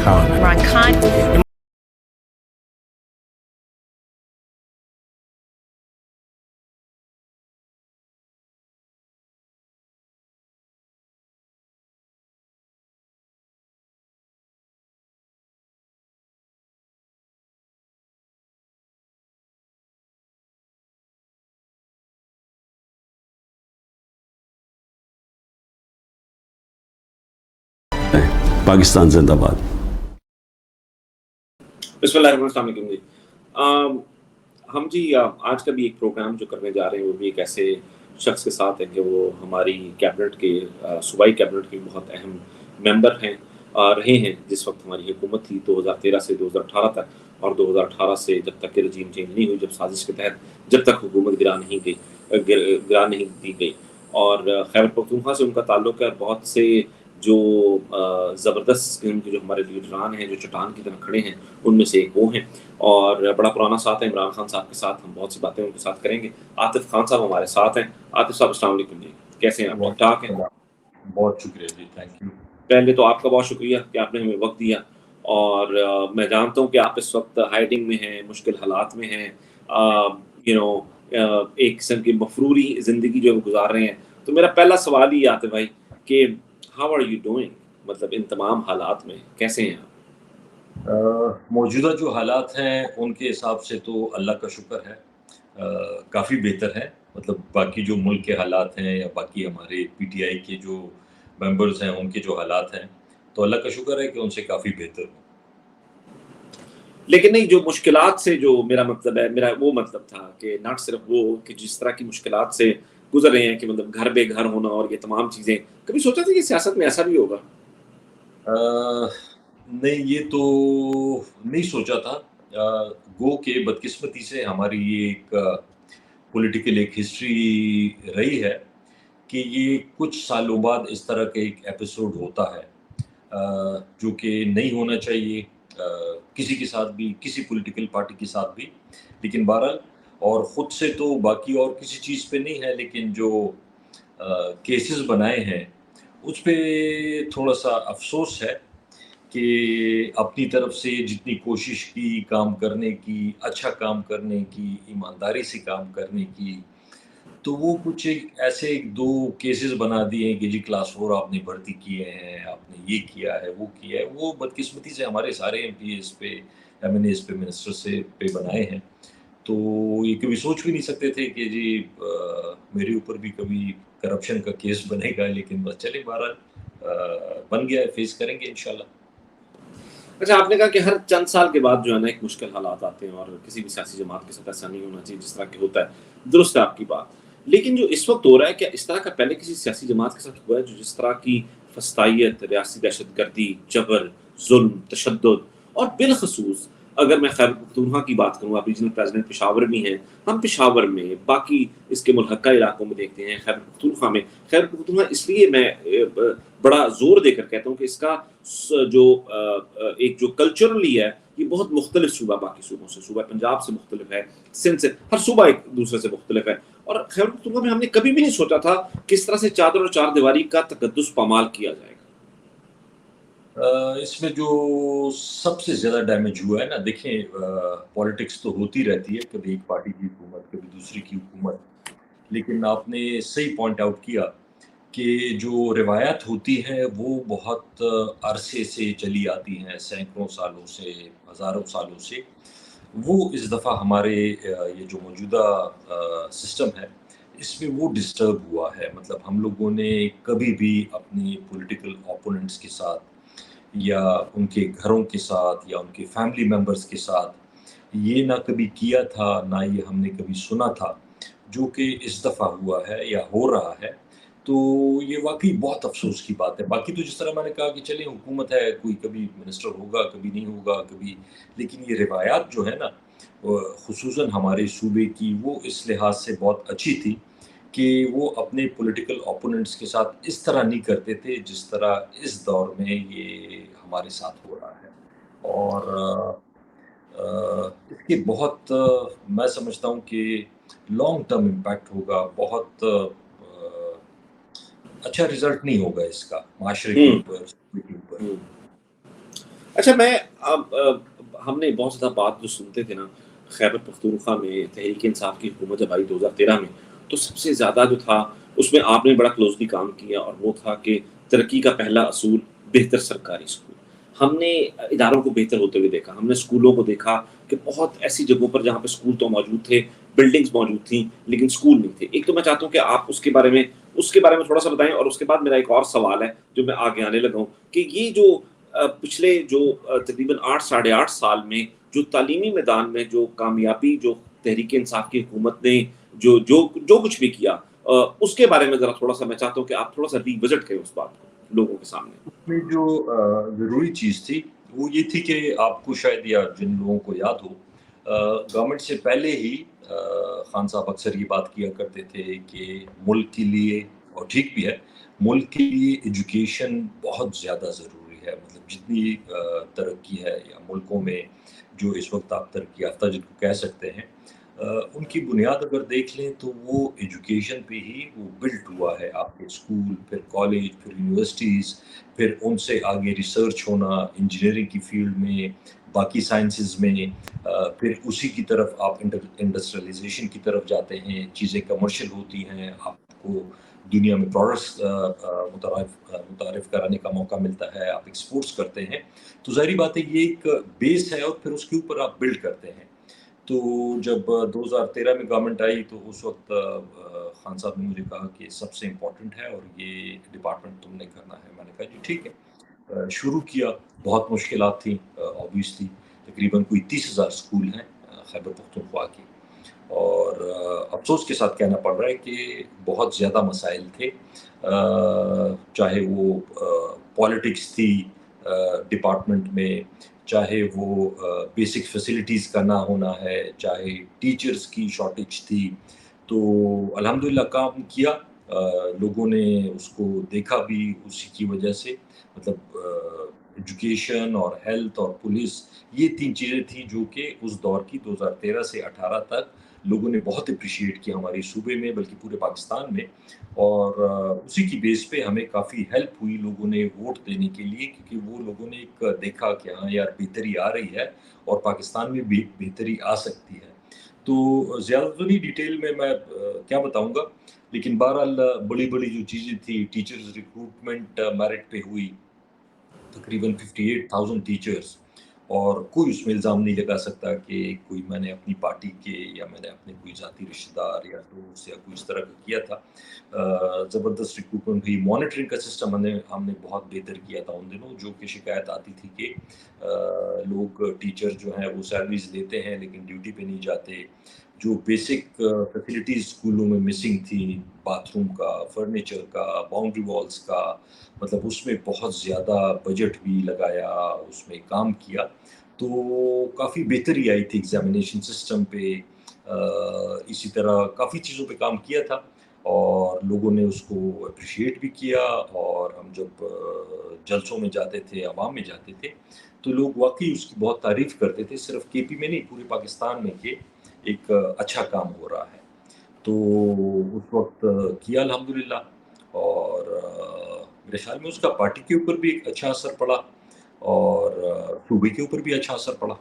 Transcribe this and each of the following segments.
Khan. Imran Khan. Pakistan زندہ باد. بسم اللہ الرحمن الرحیم جی. ہم جی آج کا بھی ایک پروگرام جو کرنے جا رہے ہیں وہ بھی ایک ایسے شخص کے ساتھ ہے کہ وہ ہماری کیبنٹ کے صوبائی کیبنٹ کے بہت اہم ممبر ہیں رہے ہیں جس وقت ہماری حکومت تھی 2013 سے 2018 تک، اور 2018 سے جب تک کہ رجیم چینج نہیں ہوئی، جب سازش کے تحت جب تک حکومت گرا نہیں دی گئی. اور خیبر پختونخوا سے ان کا تعلق ہے. بہت سے جو زبردست قسم کے جو ہمارے لیڈران ہیں جو چٹان کی طرح کھڑے ہیں ان میں سے ایک وہ ہیں، اور بڑا پرانا ساتھ ہے. عمران خان صاحب کے ساتھ ہم بہت سی باتیں ان کے ساتھ کریں گے. عاطف خان صاحب ہمارے ساتھ ہیں. عاطف صاحب السلام علیکم جی، کیسے ہیں آپ؟ ٹھیک ٹھاک ہیں؟ بہت شکریہ جی، تھینک یو. پہلے تو آپ کا بہت شکریہ کہ آپ نے ہمیں وقت دیا، اور میں جانتا ہوں کہ آپ اس وقت ہائیڈنگ میں ہیں، مشکل حالات میں ہیں، ایک قسم کی مفروری زندگی جو گزار رہے ہیں. تو میرا پہلا سوال ہی آتے بھائی کہ ہاؤ آر یو ڈوئنگ، مطلب ان تمام حالات میں کیسے ہیں آپ؟ موجودہ جو حالات ہیں ان کے حساب سے تو اللہ کا شکر ہے کافی بہتر ہے. مطلب باقی جو ملک کے حالات ہیں یا باقی ہمارے پی ٹی آئی کے جو ممبرز ہیں ان کے جو حالات ہیں تو اللہ کا شکر ہے کہ ان سے کافی بہتر ہوں. لیکن نہیں، جو مشکلات سے جو میرا وہ مطلب تھا کہ ناٹ صرف وہ کہ جس طرح کی مشکلات سے گزر رہے ہیں کہ مطلب گھر بے گھر ہونا اور یہ تمام چیزیں، کبھی سوچا تھا کہ سیاست میں ایسا بھی ہوگا؟ نہیں، یہ تو نہیں سوچا تھا. گو کہ بدقسمتی سے ہماری یہ ایک پولیٹیکل ایک ہسٹری رہی ہے کہ یہ کچھ سالوں بعد اس طرح کا ایک ایپیسوڈ ہوتا ہے جو کہ نہیں ہونا چاہیے کسی کے ساتھ بھی، کسی پولیٹیکل پارٹی کے ساتھ بھی. لیکن بہرحال، اور خود سے تو باقی اور کسی چیز پہ نہیں ہے، لیکن جو کیسز بنائے ہیں اس پہ تھوڑا سا افسوس ہے کہ اپنی طرف سے جتنی کوشش کی کام کرنے کی، اچھا کام کرنے کی، ایمانداری سے کام کرنے کی، تو وہ کچھ ایسے ایک دو کیسز بنا دیے ہیں کہ جی کلاس 4 آپ نے بھرتی کیے ہیں، آپ نے یہ کیا ہے، وہ کیا ہے. وہ بدقسمتی سے ہمارے سارے ایم پی اس پہ، ایم این ایس پہ، منسٹر سے پہ بنائے ہیں. تو یہ کبھی سوچ بھی نہیں سکتے تھے کہ جی میرے اوپر بھی کبھی کرپشن کا کیس بنے گا. لیکن بس چلے، بہرحال بن گیا ہے، فیس کریں گے انشاءاللہ. اچھا، آپ نے کہا کہ ہر چند سال کے بعد جو ہے نا ایک مشکل حالات آتے ہیں، اور کسی بھی سیاسی جماعت کے ساتھ ایسا نہیں ہونا چاہیے جس طرح کہ ہوتا ہے. درست ہے آپ کی بات، لیکن جو اس وقت ہو رہا ہے کیا اس طرح کا پہلے کسی سیاسی جماعت کے ساتھ ہوا ہے جو جس طرح کی فسطائیت، ریاستی دہشت گردی، جبر، ظلم، تشدد، اور بالخصوص اگر میں خیبر پختونخوا کی بات کروں، آپ ریجنل پریزیڈنٹ پشاور بھی ہیں، ہم پشاور میں باقی اس کے ملحقہ علاقوں میں دیکھتے ہیں، خیبر پختونخوا میں. خیبر پختونخوا اس لیے میں بڑا زور دے کر کہتا ہوں کہ اس کا جو ایک جو کلچرلی ہے یہ بہت مختلف صوبہ باقی صوبوں سے، صوبہ پنجاب سے مختلف ہے، سندھ سے، ہر صوبہ ایک دوسرے سے مختلف ہے. اور خیبر پختونخوا میں ہم نے کبھی بھی نہیں سوچا تھا کس طرح سے چادر اور چار دیواری کا تقدس پامال کیا جائے گا. اس میں جو سب سے زیادہ ڈیمیج ہوا ہے نا، دیکھیں پولیٹکس تو ہوتی رہتی ہے، کبھی ایک پارٹی کی حکومت، کبھی دوسری کی حکومت. لیکن آپ نے صحیح پوائنٹ آؤٹ کیا کہ جو روایت ہوتی ہے وہ بہت عرصے سے چلی آتی ہیں، سینکڑوں سالوں سے، ہزاروں سالوں سے. وہ اس دفعہ ہمارے یہ جو موجودہ سسٹم ہے اس میں وہ ڈسٹرب ہوا ہے. مطلب ہم لوگوں نے کبھی بھی اپنے پولیٹیکل اوپوننٹس کے ساتھ یا ان کے گھروں کے ساتھ یا ان کے فیملی ممبرز کے ساتھ یہ نہ کبھی کیا تھا، نہ یہ ہم نے کبھی سنا تھا، جو کہ اس دفعہ ہوا ہے یا ہو رہا ہے. تو یہ واقعی بہت افسوس کی بات ہے. باقی تو جس طرح میں نے کہا کہ چلیں حکومت ہے، کوئی کبھی منسٹر ہوگا، کبھی نہیں ہوگا، کبھی، لیکن یہ روایات جو ہے نا خصوصاً ہمارے صوبے کی، وہ اس لحاظ سے بہت اچھی تھی کہ وہ اپنے پولیٹیکل اوپوننٹس کے ساتھ اس طرح نہیں کرتے تھے جس طرح اس دور میں یہ ہمارے ساتھ ہو رہا ہے. اور اس کے بہت میں سمجھتا ہوں کہ لانگ ٹرم امپیکٹ ہوگا. بہت اچھا رزلٹ نہیں ہوگا اس کا معاشرے کے اوپر، صوبے کے اوپر. اچھا میں اب ہم نے بہت زیادہ بات جو سنتے تھے نا خیبر پختونخوا میں تحریک انصاف کی حکومت جب آئی 2013 میں، تو سب سے زیادہ جو تھا اس میں آپ نے بڑا کلوزلی کام کیا اور وہ تھا کہ ترقی کا پہلا اصول بہتر سرکاری اسکول۔ ہم نے اداروں کو بہتر ہوتے ہوئے دیکھا، ہم نے اسکولوں کو دیکھا کہ بہت ایسی جگہوں پر جہاں پہ اسکول تو موجود تھے، بلڈنگز موجود تھیں لیکن اسکول نہیں تھے۔ ایک تو میں چاہتا ہوں کہ آپ اس کے بارے میں تھوڑا سا بتائیں، اور اس کے بعد میرا ایک اور سوال ہے جو میں آگے آنے لگا ہوں کہ یہ جو پچھلے جو تقریباً 8 ساڑھے 8 سال میں جو تعلیمی میدان میں جو کامیابی جو تحریک انصاف کی حکومت نے جو کچھ بھی کیا، اس کے بارے میں ذرا تھوڑا سا میں چاہتا ہوں کہ آپ تھوڑا سا ریوزٹ کریں اس بات کو لوگوں کے سامنے۔ اس میں جو ضروری چیز تھی وہ یہ تھی کہ آپ کو شاید یا جن لوگوں کو یاد ہو، گورنمنٹ سے پہلے ہی خان صاحب اکثر یہ بات کیا کرتے تھے کہ ملک کے لیے، اور ٹھیک بھی ہے، ملک کے لیے ایجوکیشن بہت زیادہ ضروری ہے۔ مطلب جتنی ترقی ہے یا ملکوں میں جو اس وقت آپ ترقی یافتہ جن کو کہہ سکتے ہیں، ان کی بنیاد اگر دیکھ لیں تو وہ ایجوکیشن پہ ہی وہ بلٹ ہوا ہے۔ آپ کے اسکول، پھر کالج، پھر یونیورسٹیز، پھر ان سے آگے ریسرچ ہونا انجینئرنگ کی فیلڈ میں، باقی سائنسز میں، پھر اسی کی طرف آپ انڈسٹریلائزیشن کی طرف جاتے ہیں، چیزیں کمرشل ہوتی ہیں، آپ کو دنیا میں پروڈکٹس متعارف کرانے کا موقع ملتا ہے، آپ ایکسپورٹس کرتے ہیں، تو ظاہری بات ہے یہ ایک بیس ہے اور پھر اس کے اوپر آپ بلڈ کرتے ہیں۔ تو جب 2013 میں گورنمنٹ آئی تو اس وقت خان صاحب نے مجھے کہا کہ سب سے امپورٹنٹ ہے اور یہ ڈپارٹمنٹ تم نے کرنا ہے۔ میں نے کہا جی ٹھیک ہے۔ شروع کیا، بہت مشکلات تھیں آبویسلی، تقریباً کوئی 30,000 اسکول ہیں خیبر پختونخوا کی، اور افسوس کے ساتھ کہنا پڑ رہا ہے کہ بہت زیادہ مسائل تھے، چاہے وہ پالیٹکس تھی ڈپارٹمنٹ میں، چاہے وہ بیسک فیسلٹیز کا نہ ہونا ہے، چاہے ٹیچرز کی شارٹیج تھی۔ تو الحمدللہ کام کیا، لوگوں نے اس کو دیکھا بھی اسی کی وجہ سے، مطلب ایجوکیشن اور ہیلتھ اور پولیس، یہ 3 چیزیں تھیں جو کہ اس دور کی 2013 سے 18 تک لوگوں نے بہت اپریشیٹ کیا ہمارے صوبے میں، بلکہ پورے پاکستان میں، اور اسی کی بیس پہ ہمیں کافی ہیلپ ہوئی لوگوں نے ووٹ دینے کے لیے، کیونکہ وہ لوگوں نے ایک دیکھا کہ ہاں یار بہتری آ رہی ہے اور پاکستان میں بھی بہتری آ سکتی ہے۔ تو زیادہ تو نہیں ڈیٹیل میں کیا بتاؤں گا، لیکن بہرحال بڑی بڑی جو چیزیں تھی، ٹیچرز ریکروٹمنٹ میرٹ پہ ہوئی، تقریباً 58,000 ٹیچرز، اور کوئی اس میں الزام نہیں لگا سکتا کہ کوئی میں نے اپنی پارٹی کے یا میں نے اپنے کوئی ذاتی رشتہ دار یا دوست یا کوئی اس طرح کا کیا تھا۔ زبردست ریکروٹمنٹ بھی، مانیٹرنگ کا سسٹم ہم نے بہت بہتر کیا تھا ان دنوں، جو کہ شکایت آتی تھی کہ لوگ ٹیچر جو ہیں وہ سیلریز لیتے ہیں لیکن ڈیوٹی پہ نہیں جاتے، جو بیسک فیسلٹیز اسکولوں میں مسنگ تھی، باتھ روم کا، فرنیچر کا، باؤنڈری والز کا، مطلب اس میں بہت زیادہ بجٹ بھی لگایا، اس میں کام کیا، تو کافی بہتری آئی تھی ایگزامینیشن سسٹم پہ، اسی طرح کافی چیزوں پہ کام کیا تھا، اور لوگوں نے اس کو اپریشیٹ بھی کیا، اور ہم جب جلسوں میں جاتے تھے، عوام میں جاتے تھے، تو لوگ واقعی اس کی بہت تعریف کرتے تھے، صرف کے پی میں نہیں پورے پاکستان میں، کہ ایک اچھا کام ہو رہا ہے۔ تو اس وقت کیا الحمدللہ، اور میرے خیال میں اس کا پارٹی کے اوپر بھی ایک اچھا اثر پڑا، اور صوبے کے اوپر بھی اچھا اثر پڑا۔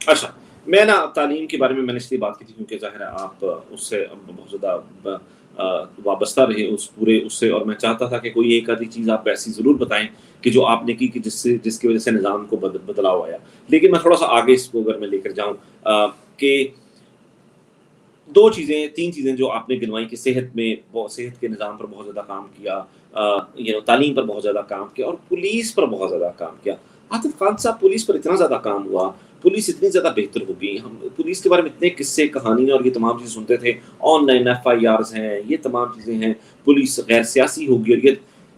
اچھا، میں نا تعلیم کے بارے میں نے اس لیے بات کی تھی کیونکہ ظاہر ہے آپ اس سے بہت زیادہ وابستہ رہے اس سے، اور میں چاہتا تھا کہ کوئی ایک آدھی چیز آپ ایسی ضرور بتائیں کہ جو آپ نے کی کہ جس کی وجہ سے نظام کو بدلاؤ آیا۔ لیکن میں تھوڑا سا آگے اس کو اگر میں لے کر جاؤں کہ 3 چیزیں جو آپ نے گنوائی کہ صحت کے نظام پر بہت زیادہ کام کیا، تعلیم پر بہت زیادہ کام کیا اور پولیس پر بہت زیادہ کام کیا۔ عاطف خان صاحب، پولیس پر اتنا زیادہ کام ہوا، پولیس اتنی زیادہ بہتر ہو گئی، ہم پولیس کے بارے میں اتنے قصے کہانیاں اور یہ تمام چیزیں سنتے تھے، آن لائن FIRs ہیں، یہ تمام چیزیں ہیں، پولیس غیر سیاسی ہو گئی، اور یہ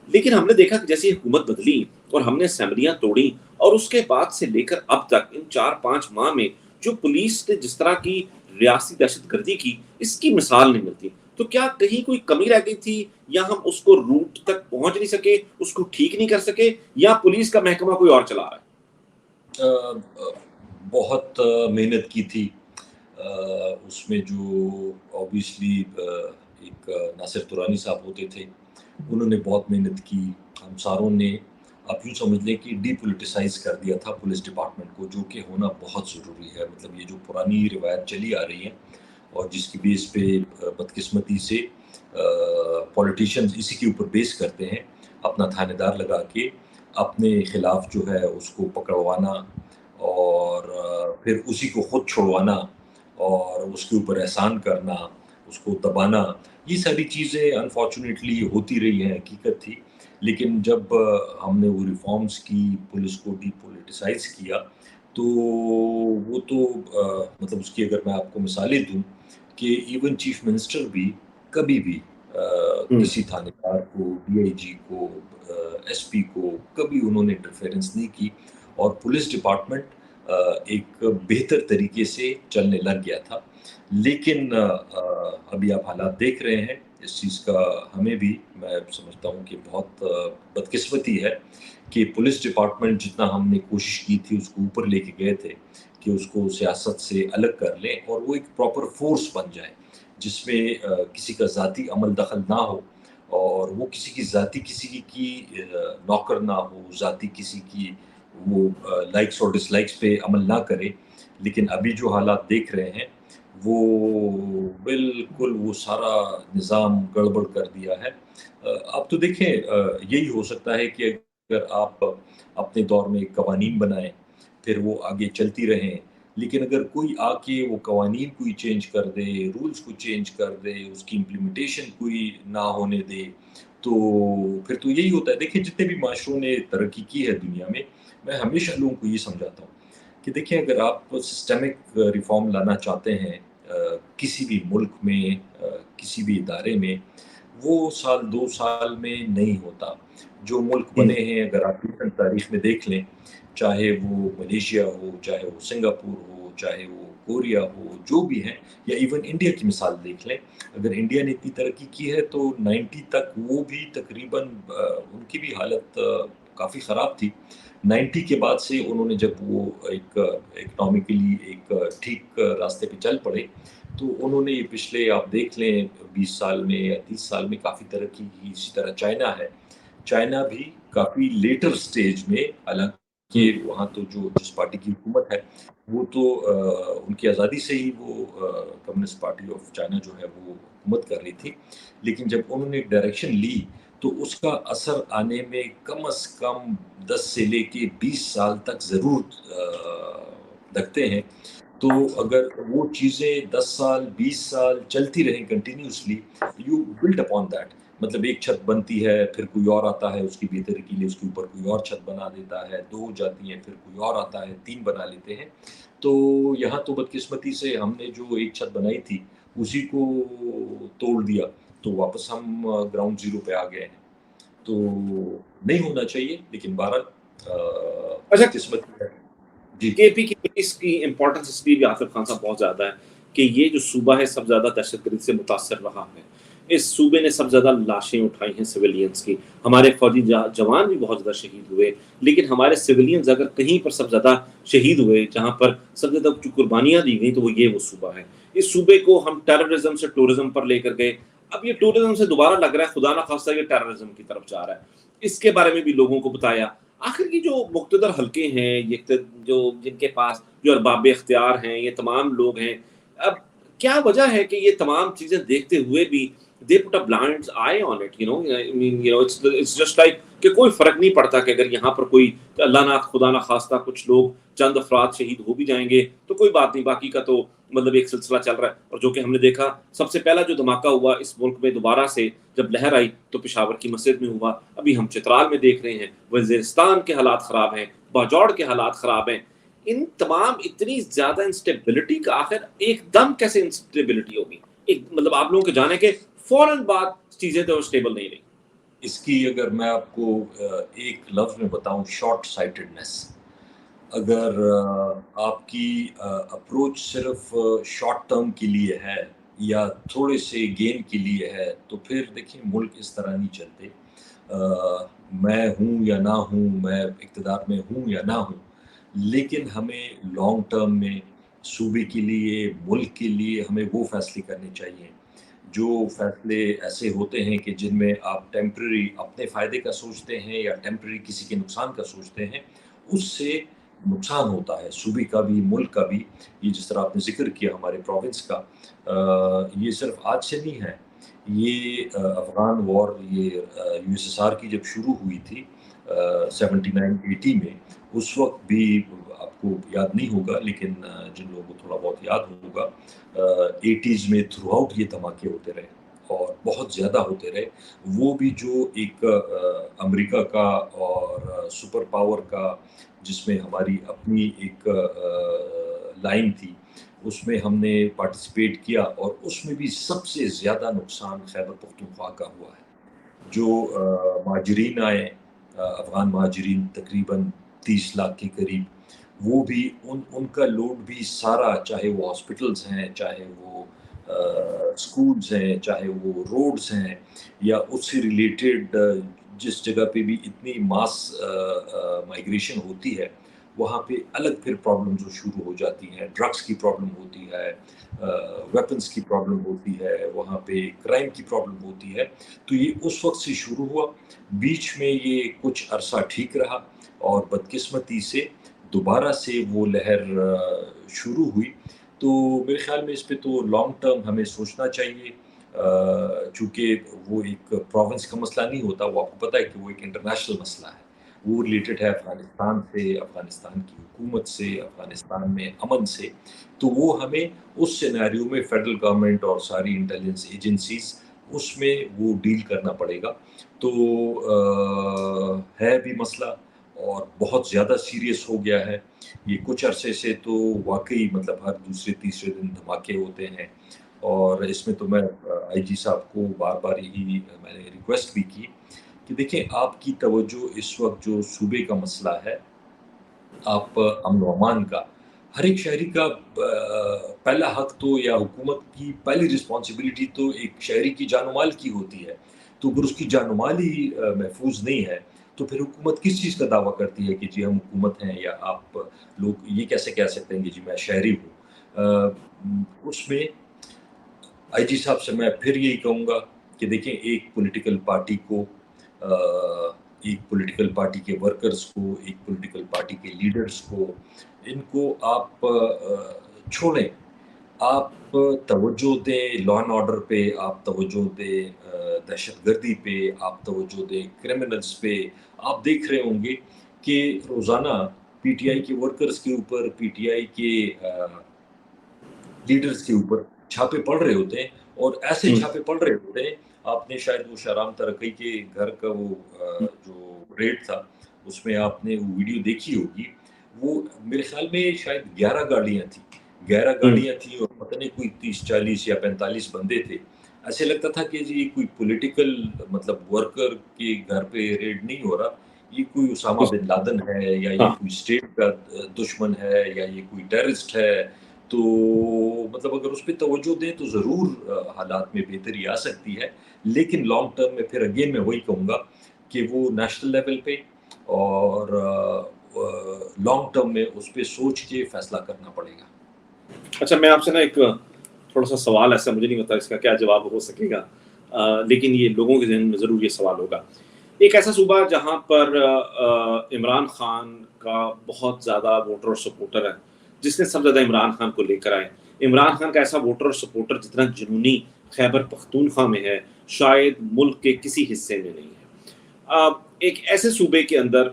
لیکن ہم نے دیکھا کہ جیسے حکومت بدلی اور ہم نے اسمبلیاں توڑیں، اور اس کے بعد سے لے کر اب تک ان 4-5 ماہ میں جو پولیس نے جس طرح کی ریاستی دہشت گردی کی، اس کی مثال نہیں ملتی۔ تو کیا کہیں کوئی کمی رہ گئی تھی، یا ہم اس کو روٹ تک پہنچ نہیں سکے، اس کو ٹھیک نہیں کر سکے، یا پولیس کا محکمہ کوئی اور چلا رہا ہے؟ بہت محنت کی تھی، اس میں جو آبویسلی ایک ناصر تورانی صاحب ہوتے تھے، انہوں نے بہت محنت کی، ہم ساروں نے، آپ یوں سمجھ لیں کہ ڈی پولیٹیسائز کر دیا تھا پولیس ڈپارٹمنٹ کو، جو کہ ہونا بہت ضروری ہے. مطلب یہ جو پرانی روایت چلی آ رہی ہے اور جس کی بیس پہ بدقسمتی سے پولیٹیشینز اسی کے اوپر بیس کرتے ہیں، اپنا تھانے دار لگا کے اپنے خلاف جو ہے اس کو پکڑوانا اور پھر اسی کو خود چھوڑوانا اور اس کے اوپر احسان کرنا، اس کو دبانا، یہ ساری چیزیں انفارچونیٹلی ہوتی رہی ہیں، حقیقت تھی. لیکن جب ہم نے وہ ریفارمز کی، پولیس کو ڈی پولیٹیسائز کیا، تو وہ تو مطلب اس کی اگر میں آپ کو مثالیں دوں کہ ایون چیف منسٹر بھی کبھی بھی کسی تھانے دار کو، ڈی آئی جی کو، ایس پی کو کبھی انہوں نے انٹرفیئرنس نہیں کی، اور پولیس ڈپارٹمنٹ ایک بہتر طریقے سے چلنے لگ گیا تھا. لیکن ابھی آپ حالات دیکھ رہے ہیں اس چیز کا، ہمیں بھی میں سمجھتا ہوں کہ بہت بدقسمتی ہے کہ پولیس ڈپارٹمنٹ جتنا ہم نے کوشش کی تھی اس کو اوپر لے کے گئے تھے کہ اس کو سیاست سے الگ کر لیں اور وہ ایک پراپر فورس بن جائے جس میں کسی کا ذاتی عمل دخل نہ ہو، اور وہ کسی کی ذاتی کسی کی نوکر نہ ہو، ذاتی کسی کی وہ لائکس اور ڈس لائکس پہ عمل نہ کرے. لیکن ابھی جو حالات دیکھ رہے ہیں وہ بالکل وہ سارا نظام گڑبڑ کر دیا ہے. اب تو دیکھیں یہی ہو سکتا ہے کہ اگر آپ اپنے دور میں قوانین بنائیں پھر وہ آگے چلتی رہیں، لیکن اگر کوئی آ کے وہ قوانین کوئی چینج کر دے، رولز کو چینج کر دے، اس کی امپلیمنٹیشن کوئی نہ ہونے دے، تو پھر تو یہی ہوتا ہے. دیکھیں جتنے بھی معاشروں نے ترقی کی ہے دنیا میں ہمیشہ لوگوں کو یہ سمجھاتا ہوں کہ دیکھیں اگر آپ سسٹمک ریفارم لانا چاہتے ہیں کسی بھی ملک میں، کسی بھی ادارے میں، وہ سال 2 سال میں نہیں ہوتا. جو ملک بنے ہیں اگر آپ ریسنٹ تاریخ میں دیکھ لیں، چاہے وہ ملیشیا ہو، چاہے وہ سنگاپور ہو، چاہے وہ کوریا ہو، جو بھی ہیں، یا ایون انڈیا کی مثال دیکھ لیں. اگر انڈیا نے اتنی ترقی کی ہے تو 90 تک وہ بھی تقریباً ان کی بھی حالت کافی خراب تھی. 90 کے بعد سے انہوں نے جب وہ ایک اکنامکلی ایک ٹھیک راستے پہ چل پڑے تو انہوں نے یہ پچھلے آپ دیکھ لیں 20 سال میں یا 30 سال میں کافی ترقی کی. اسی طرح چائنا ہے، چائنا بھی کافی لیٹر سٹیج میں، حالانکہ وہاں تو جو جس پارٹی کی حکومت ہے وہ تو ان کی آزادی سے ہی وہ کمیونسٹ پارٹی آف چائنا جو ہے وہ حکومت کر رہی تھی، لیکن جب انہوں نے ایک ڈائریکشن لی تو اس کا اثر آنے میں کم از کم 10 سے لے کے 20 سال تک ضرور لگتے ہیں. تو اگر وہ چیزیں 10 سال 20 سال چلتی رہیں continuously, you build upon that. مطلب ایک چھت بنتی ہے، پھر کوئی اور آتا ہے اس کی بہتری کے لیے اس کے اوپر کوئی اور چھت بنا دیتا ہے، 2 ہو جاتی ہیں، پھر کوئی اور آتا ہے 3 بنا لیتے ہیں. تو یہاں تو بدقسمتی سے ہم نے جو ایک چھت بنائی تھی اسی کو توڑ دیا تو واپس ہم گراؤنڈ زیرو پہ آ گئے ہیں. تو نہیں ہونا چاہیے، لیکن بہرحال اچھا، بدقسمتی ہے. جی کے پی کی اس کی امپورٹنس اس لیے بھی آصف خان صاحب بہت زیادہ ہے کہ یہ جو صوبہ ہے سب زیادہ دہشت گردی سے متاثر رہا ہے. اس صوبے نے سب زیادہ لاشیں اٹھائی ہیں سویلینز کی. ہمارے فوجی جوان بھی بہت زیادہ شہید ہوئے، لیکن ہمارے سویلینز اگر کہیں پر سب زیادہ شہید ہوئے، جہاں پر سب زیادہ جو قربانیاں دی گئیں، تو وہ یہ وہ صوبہ ہے. اس صوبے کو ہم ٹیررزم سے ٹورزم پر لے کر گئے. اب یہ ٹورزم سے دوبارہ لگ رہا ہے، خدا نہ خواستہ یہ ٹیررزم کی طرف جا رہا ہے. اس کے بارے میں بھی لوگوں کو بتایا. آخر کی جو مقتدر حلقے ہیں، جو جن کے پاس جو ارباب اختیار ہیں، یہ تمام لوگ ہیں، اب کیا وجہ ہے کہ یہ تمام چیزیں دیکھتے ہوئے بھی they put a blind eye on it, I mean, it's just like کہ کوئی فرق نہیں پڑتا کہ اگر یہاں پر کوئی اللہ نہ خدا نہ خواستہ کچھ لوگ چند افراد شہید ہو بھی جائیں گے تو کوئی بات نہیں، باقی کا تو مطلب ایک سلسلہ چل رہا ہے. اور جو کہ ہم نے دیکھا سب سے پہلا جو دھماکہ ہوا اس ملک میں دوبارہ سے جب لہر آئی تو پشاور کی مسجد میں ہوا. ابھی ہم چترال میں دیکھ رہے ہیں، وزیرستان کے حالات خراب ہیں، باجوڑ کے حالات خراب ہیں. ان تمام اتنی زیادہ انسٹیبلٹی کا آخر ایک دم کیسے انسٹیبلٹی ہوگی؟ ایک مطلب آپ لوگوں کے جانے کے فوراً بعد چیزیں تو اسٹیبل نہیں رہی. اس کی اگر میں آپ کو ایک لفظ میں بتاؤں، شارٹ سائٹڈنس. اگر آپ کی اپروچ صرف شارٹ ٹرم کے لیے ہے یا تھوڑے سے گین کے لیے ہے تو پھر دیکھیں ملک اس طرح نہیں چلتے. میں ہوں یا نہ ہوں، میں اقتدار میں ہوں یا نہ ہوں، لیکن ہمیں لانگ ٹرم میں صوبے کے لیے، ملک کے لیے ہمیں وہ فیصلے کرنے چاہیے جو فیصلے ایسے ہوتے ہیں کہ جن میں آپ ٹیمپرری اپنے فائدے کا سوچتے ہیں یا ٹیمپرری کسی کے نقصان کا سوچتے ہیں، اس سے نقصان ہوتا ہے صوبے کا بھی، ملک کا بھی۔ یہ جس طرح آپ نے ذکر کیا ہمارے پروونس کا، یہ صرف آج سے نہیں ہے، یہ افغان وار، یہ یو ایس ایس آر کی جب شروع ہوئی تھی 79-80 میں، اس وقت بھی آپ کو یاد نہیں ہوگا لیکن جن لوگوں کو تھوڑا بہت یاد ہوگا، 80s میں تھرو آؤٹ یہ دھماکے ہوتے رہے اور بہت زیادہ ہوتے رہے۔ وہ بھی جو ایک امریکہ کا اور سپر پاور کا، جس میں ہماری اپنی ایک لائن تھی، اس میں ہم نے پارٹیسپیٹ کیا، اور اس میں بھی سب سے زیادہ نقصان خیبر پختونخوا کا ہوا ہے۔ جو مہاجرین آئے، افغان مہاجرین تقریباً 30 لاکھ کے قریب، وہ بھی ان کا لوڈ بھی سارا، چاہے وہ ہاسپٹلز ہیں، چاہے وہ اسکولز ہیں، چاہے وہ روڈز ہیں، یا اس سے ریلیٹڈ جس جگہ پہ بھی اتنی ماس مائگریشن ہوتی ہے، وہاں پہ الگ پھر پرابلم جو شروع ہو جاتی ہیں، ڈرگس کی پرابلم ہوتی ہے، ویپنز کی پرابلم ہوتی ہے، وہاں پہ کرائم کی پرابلم ہوتی ہے۔ تو یہ اس وقت سے شروع ہوا، بیچ میں یہ کچھ عرصہ ٹھیک رہا، اور بدقسمتی سے دوبارہ سے وہ لہر شروع ہوئی۔ تو میرے خیال میں اس پہ تو لانگ ٹرم ہمیں سوچنا چاہیے، چونکہ وہ ایک پروونس کا مسئلہ نہیں ہوتا، وہ آپ کو پتہ ہے کہ وہ ایک انٹرنیشنل مسئلہ ہے، وہ ریلیٹڈ ہے افغانستان سے، افغانستان کی حکومت سے، افغانستان میں امن سے۔ تو وہ ہمیں اس سینیریو میں فیڈرل گورنمنٹ اور ساری انٹیلیجنس ایجنسیز، اس میں وہ ڈیل کرنا پڑے گا۔ تو ہے بھی مسئلہ، اور بہت زیادہ سیریس ہو گیا ہے یہ۔ کچھ عرصے سے تو واقعی مطلب ہر دوسرے تیسرے دن دھماکے ہوتے ہیں، اور اس میں تو میں آئی جی صاحب کو بار بار یہی میں نے ریکویسٹ بھی کی کہ دیکھیں، آپ کی توجہ اس وقت جو صوبے کا مسئلہ ہے، آپ امن و امان کا، ہر ایک شہری کا پہلا حق تو، یا حکومت کی پہلی رسپانسبلٹی تو ایک شہری کی جان و مال کی ہوتی ہے۔ تو اگر اس کی جان و مال ہی محفوظ نہیں ہے، تو پھر حکومت کس چیز کا دعویٰ کرتی ہے کہ جی ہم حکومت ہیں؟ یا آپ لوگ یہ کیسے کہہ سکتے ہیں کہ جی میں شہری ہوں؟ اس میں آئی جی صاحب سے میں پھر یہی کہوں گا کہ دیکھیں، ایک پولیٹیکل پارٹی کو، ایک پولیٹیکل پارٹی کے ورکرز کو، ایک پولیٹیکل پارٹی کے لیڈرز کو، ان کو آپ چھوڑیں، آپ توجہ دیں لا اینڈ آرڈر پہ، آپ توجہ دیں دہشت گردی پہ، آپ توجہ دیں کرمنلز پہ۔ آپ دیکھ رہے ہوں گے کہ روزانہ پی ٹی آئی کے ورکرز کے اوپر، پی ٹی آئی کے لیڈرز کے اوپر چھاپے پڑ رہے ہوتے ہیں، اور ایسے چھاپے پڑ رہے ہوتے ہیں۔ آپ نے شاید وہ شہرام ترقی کے گھر کا وہ جو ریڈ تھا، اس میں آپ نے وہ ویڈیو دیکھی ہوگی۔ وہ میرے خیال میں شاید 11 گاڑیاں تھیں، 11 گاڑیاں تھیں، اور پتہ نہیں کوئی 30-40 یا 45 بندے تھے۔ ایسے لگتا تھا کہ جی کوئی پولیٹیکل مطلب ورکر کے گھر پہ ریڈ نہیں ہو رہا، یہ کوئی اسامہ بن لادن ہے، یا یہ کوئی اسٹیٹ کا دشمن ہے، یا یہ کوئی ٹیررسٹ ہے۔ تو مطلب اگر اس پہ توجہ دیں تو ضرور حالات میں بہتری آ سکتی ہے، لیکن لانگ ٹرم میں پھر اگین میں وہی کہوں گا کہ وہ نیشنل لیول پہ اور لانگ ٹرم میں اس پہ سوچ کے فیصلہ کرنا پڑے گا۔ اچھا، میں آپ سے نا ایک تھوڑا سا سوال ایسا، مجھے نہیں پتا اس کا کیا جواب ہو سکے گا، لیکن یہ لوگوں کے ذہن میں ضرور یہ سوال ہوگا۔ ایک ایسا صوبہ جہاں پر عمران خان کا بہت زیادہ ووٹر اور سپورٹر ہے، جس نے سب زیادہ عمران خان کو لے کر آئے۔ عمران خان کا ایسا ووٹر اور سپورٹر جتنا جنونی خیبر پختونخوا میں ہے، شاید ملک کے کسی حصے میں نہیں ہے۔ ایک ایسے صوبے کے اندر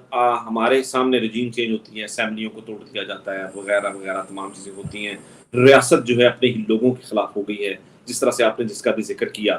ہمارے سامنے رجیم چینج ہوتی ہے، اسمبلیوں کو توڑ دیا جاتا ہے، وغیرہ وغیرہ تمام چیزیں ہوتی ہیں، ریاست جو ہے اپنے ہی لوگوں کے خلاف ہو گئی ہے، جس طرح سے آپ نے جس کا بھی ذکر کیا۔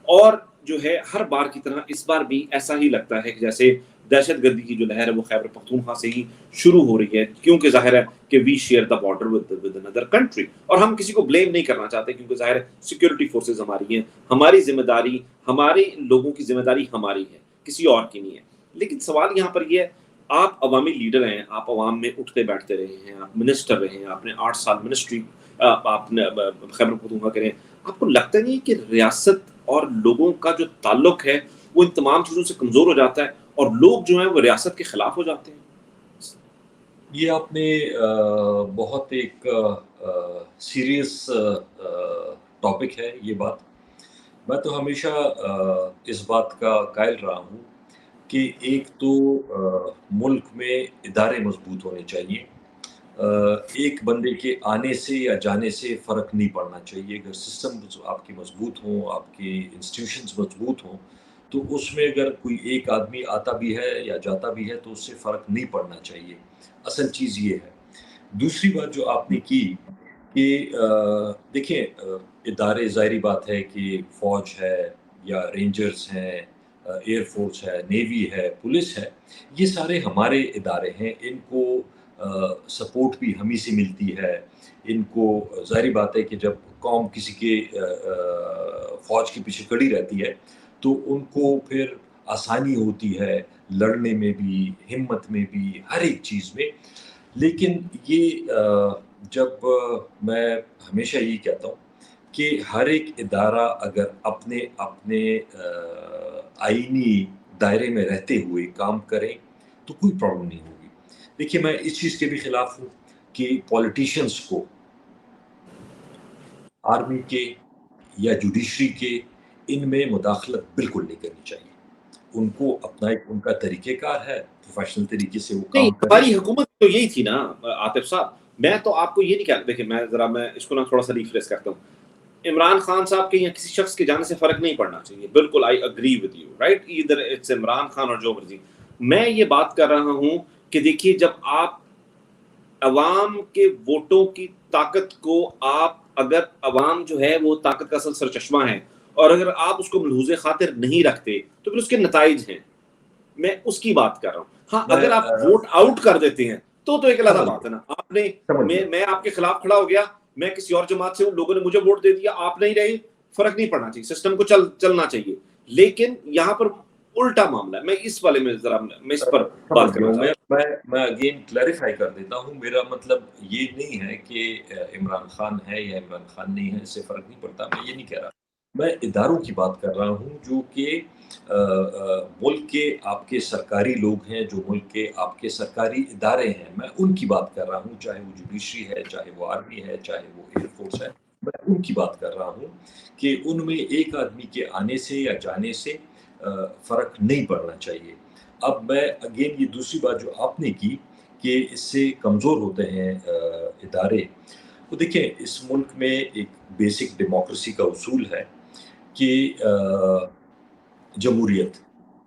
اور جو ہے ہر بار کی طرح اس بار بھی ایسا ہی لگتا ہے کہ جیسے دہشت گردی کی جو لہر ہے وہ خیبر پختونخوا سے ہی شروع ہو رہی ہے، کیونکہ ظاہر ہے کہ we share the border with another country, اور ہم کسی کو بلیم نہیں کرنا چاہتے، کیونکہ ظاہر ہے سیکورٹی فورسز ہماری ہیں، ہماری ذمہ داری، ہمارے لوگوں کی ذمہ داری ہماری ہے، کسی اور کی نہیں ہے۔ لیکن سوال یہاں پر یہ ہے، آپ عوامی لیڈر ہیں، آپ عوام میں اٹھتے بیٹھتے رہے ہیں، آپ منسٹر رہے ہیں، آپ نے 8 سال منسٹری آپ نے خیبر پختونخوا کرے ہیں، آپ کو لگتا نہیں کہ ریاست اور لوگوں کا جو تعلق ہے وہ ان تمام چیزوں سے کمزور ہو جاتا ہے، اور لوگ جو ہیں وہ ریاست کے خلاف ہو جاتے ہیں؟ یہ آپ نے بہت ایک سیریس ٹاپک ہے یہ بات، میں تو ہمیشہ اس بات کا قائل رہا ہوں کہ ایک تو ملک میں ادارے مضبوط ہونے چاہیے. ایک بندے کے آنے سے یا جانے سے فرق نہیں پڑنا چاہیے. اگر سسٹم آپ کے مضبوط ہوں، آپ کے انسٹیٹیوشنز مضبوط ہوں، تو اس میں اگر کوئی ایک آدمی آتا بھی ہے یا جاتا بھی ہے تو اس سے فرق نہیں پڑنا چاہیے. اصل چیز یہ ہے. دوسری بات جو آپ نے کی کہ دیکھیں ادارے، ظاہری بات ہے کہ فوج ہے یا رینجرز ہیں، ایئر فورس ہے، نیوی ہے، پولیس ہے، یہ سارے ہمارے ادارے ہیں. ان کو سپورٹ بھی ہمیں سے ملتی ہے. ان کو ظاہری بات ہے کہ جب قوم کسی کے فوج کے پیچھے کھڑی رہتی ہے تو ان کو پھر آسانی ہوتی ہے لڑنے میں بھی، ہمت میں بھی، ہر ایک چیز میں. لیکن یہ جب میں ہمیشہ یہی کہتا ہوں کہ ہر ایک ادارہ اگر اپنے اپنے آئینی دائرے میں رہتے ہوئے کام کریں تو کوئی پرابلم نہیں ہوگی. دیکھیے میں اس چیز کے بھی خلاف ہوں کہ پولیٹیشنز کو آرمی کے یا جوڈیشری کے ان میں مداخلت بالکل نہیں کرنی چاہیے. ان کو اپنا ایک ان کا طریقہ کار ہے، پروفیشنل طریقے سے وہ نہیں، کام کریں. ہماری حکومت تو یہی تھی نا عاطف صاحب. میں تو آپ کو یہ نہیں کہتا، دیکھیں میں اس کو نا تھوڑا سا ریفریش کرتا ہوں. عمران خان صاحب کے یا کسی شخص کے جانے سے فرق نہیں پڑنا چاہیے. بالکل I agree with you, right, ادھر اٹس عمران خان اور جو مرضی. میں یہ بات کر رہا ہوں کہ دیکھیے جب آپ عوام کے ووٹوں کی طاقت کو، آپ اگر عوام جو ہے وہ طاقت کا اصل سرچشمہ ہے، اور اگر آپ اس کو ملحوظ خاطر نہیں رکھتے تو پھر اس کے نتائج ہیں. میں اس کی بات کر رہا ہوں. ہاں میں اگر آپ ووٹ آؤٹ کر دیتے ہیں تو ایک علیحدہ سمجھ بات ہے گیا نا. آپ نے سمجھ گیا میں آپ کے خلاف کھڑا ہو گیا، میں کسی اور جماعت سے ہوں، لوگوں نے مجھے ووٹ دے دیا، آپ نہیں رہے، فرق نہیں پڑنا چاہیے، سسٹم کو چلنا چاہیے. لیکن یہاں پر الٹا معاملہ ہے. میں اس والے میں ذرا میں اس پر سمجھ بات گیا کرنا ہوں. چاہ رہا ہوں. میں اگین کلیریفائی کر دیتا ہوں. میرا مطلب یہ نہیں ہے کہ عمران خان ہے یا عمران خان نہیں ہے، اس سے فرق نہیں پڑتا. میں یہ نہیں کہہ رہا. میں اداروں کی بات کر رہا ہوں جو کہ ملک کے آپ کے سرکاری لوگ ہیں، جو ملک کے آپ کے سرکاری ادارے ہیں. میں ان کی بات کر رہا ہوں، چاہے وہ جوڈیشری ہے، چاہے وہ آرمی ہے، چاہے وہ ایئر فورس ہے. میں ان کی بات کر رہا ہوں کہ ان میں ایک آدمی کے آنے سے یا جانے سے فرق نہیں پڑنا چاہیے. اب میں اگین یہ دوسری بات جو آپ نے کی کہ اس سے کمزور ہوتے ہیں ادارے. تو دیکھیں اس ملک میں ایک بیسک ڈیموکریسی کا اصول ہے کہ جمہوریت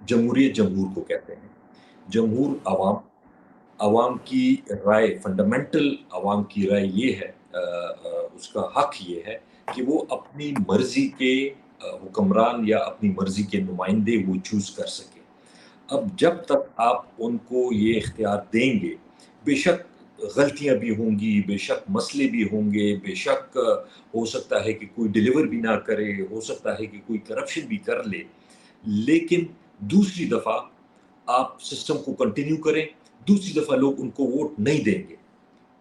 جمہور کو کہتے ہیں. جمہور عوام کی رائے، فنڈامنٹل عوام کی رائے یہ ہے، اس کا حق یہ ہے کہ وہ اپنی مرضی کے حکمران یا اپنی مرضی کے نمائندے وہ چوز کر سکے. اب جب تک آپ ان کو یہ اختیار دیں گے، بے شک غلطیاں بھی ہوں گی، بے شک مسئلے بھی ہوں گے، بے شک ہو سکتا ہے کہ کوئی ڈیلیور بھی نہ کرے، ہو سکتا ہے کہ کوئی کرپشن بھی کر لے، لیکن دوسری دفعہ آپ سسٹم کو کنٹینیو کریں. دوسری دفعہ لوگ ان کو ووٹ نہیں دیں گے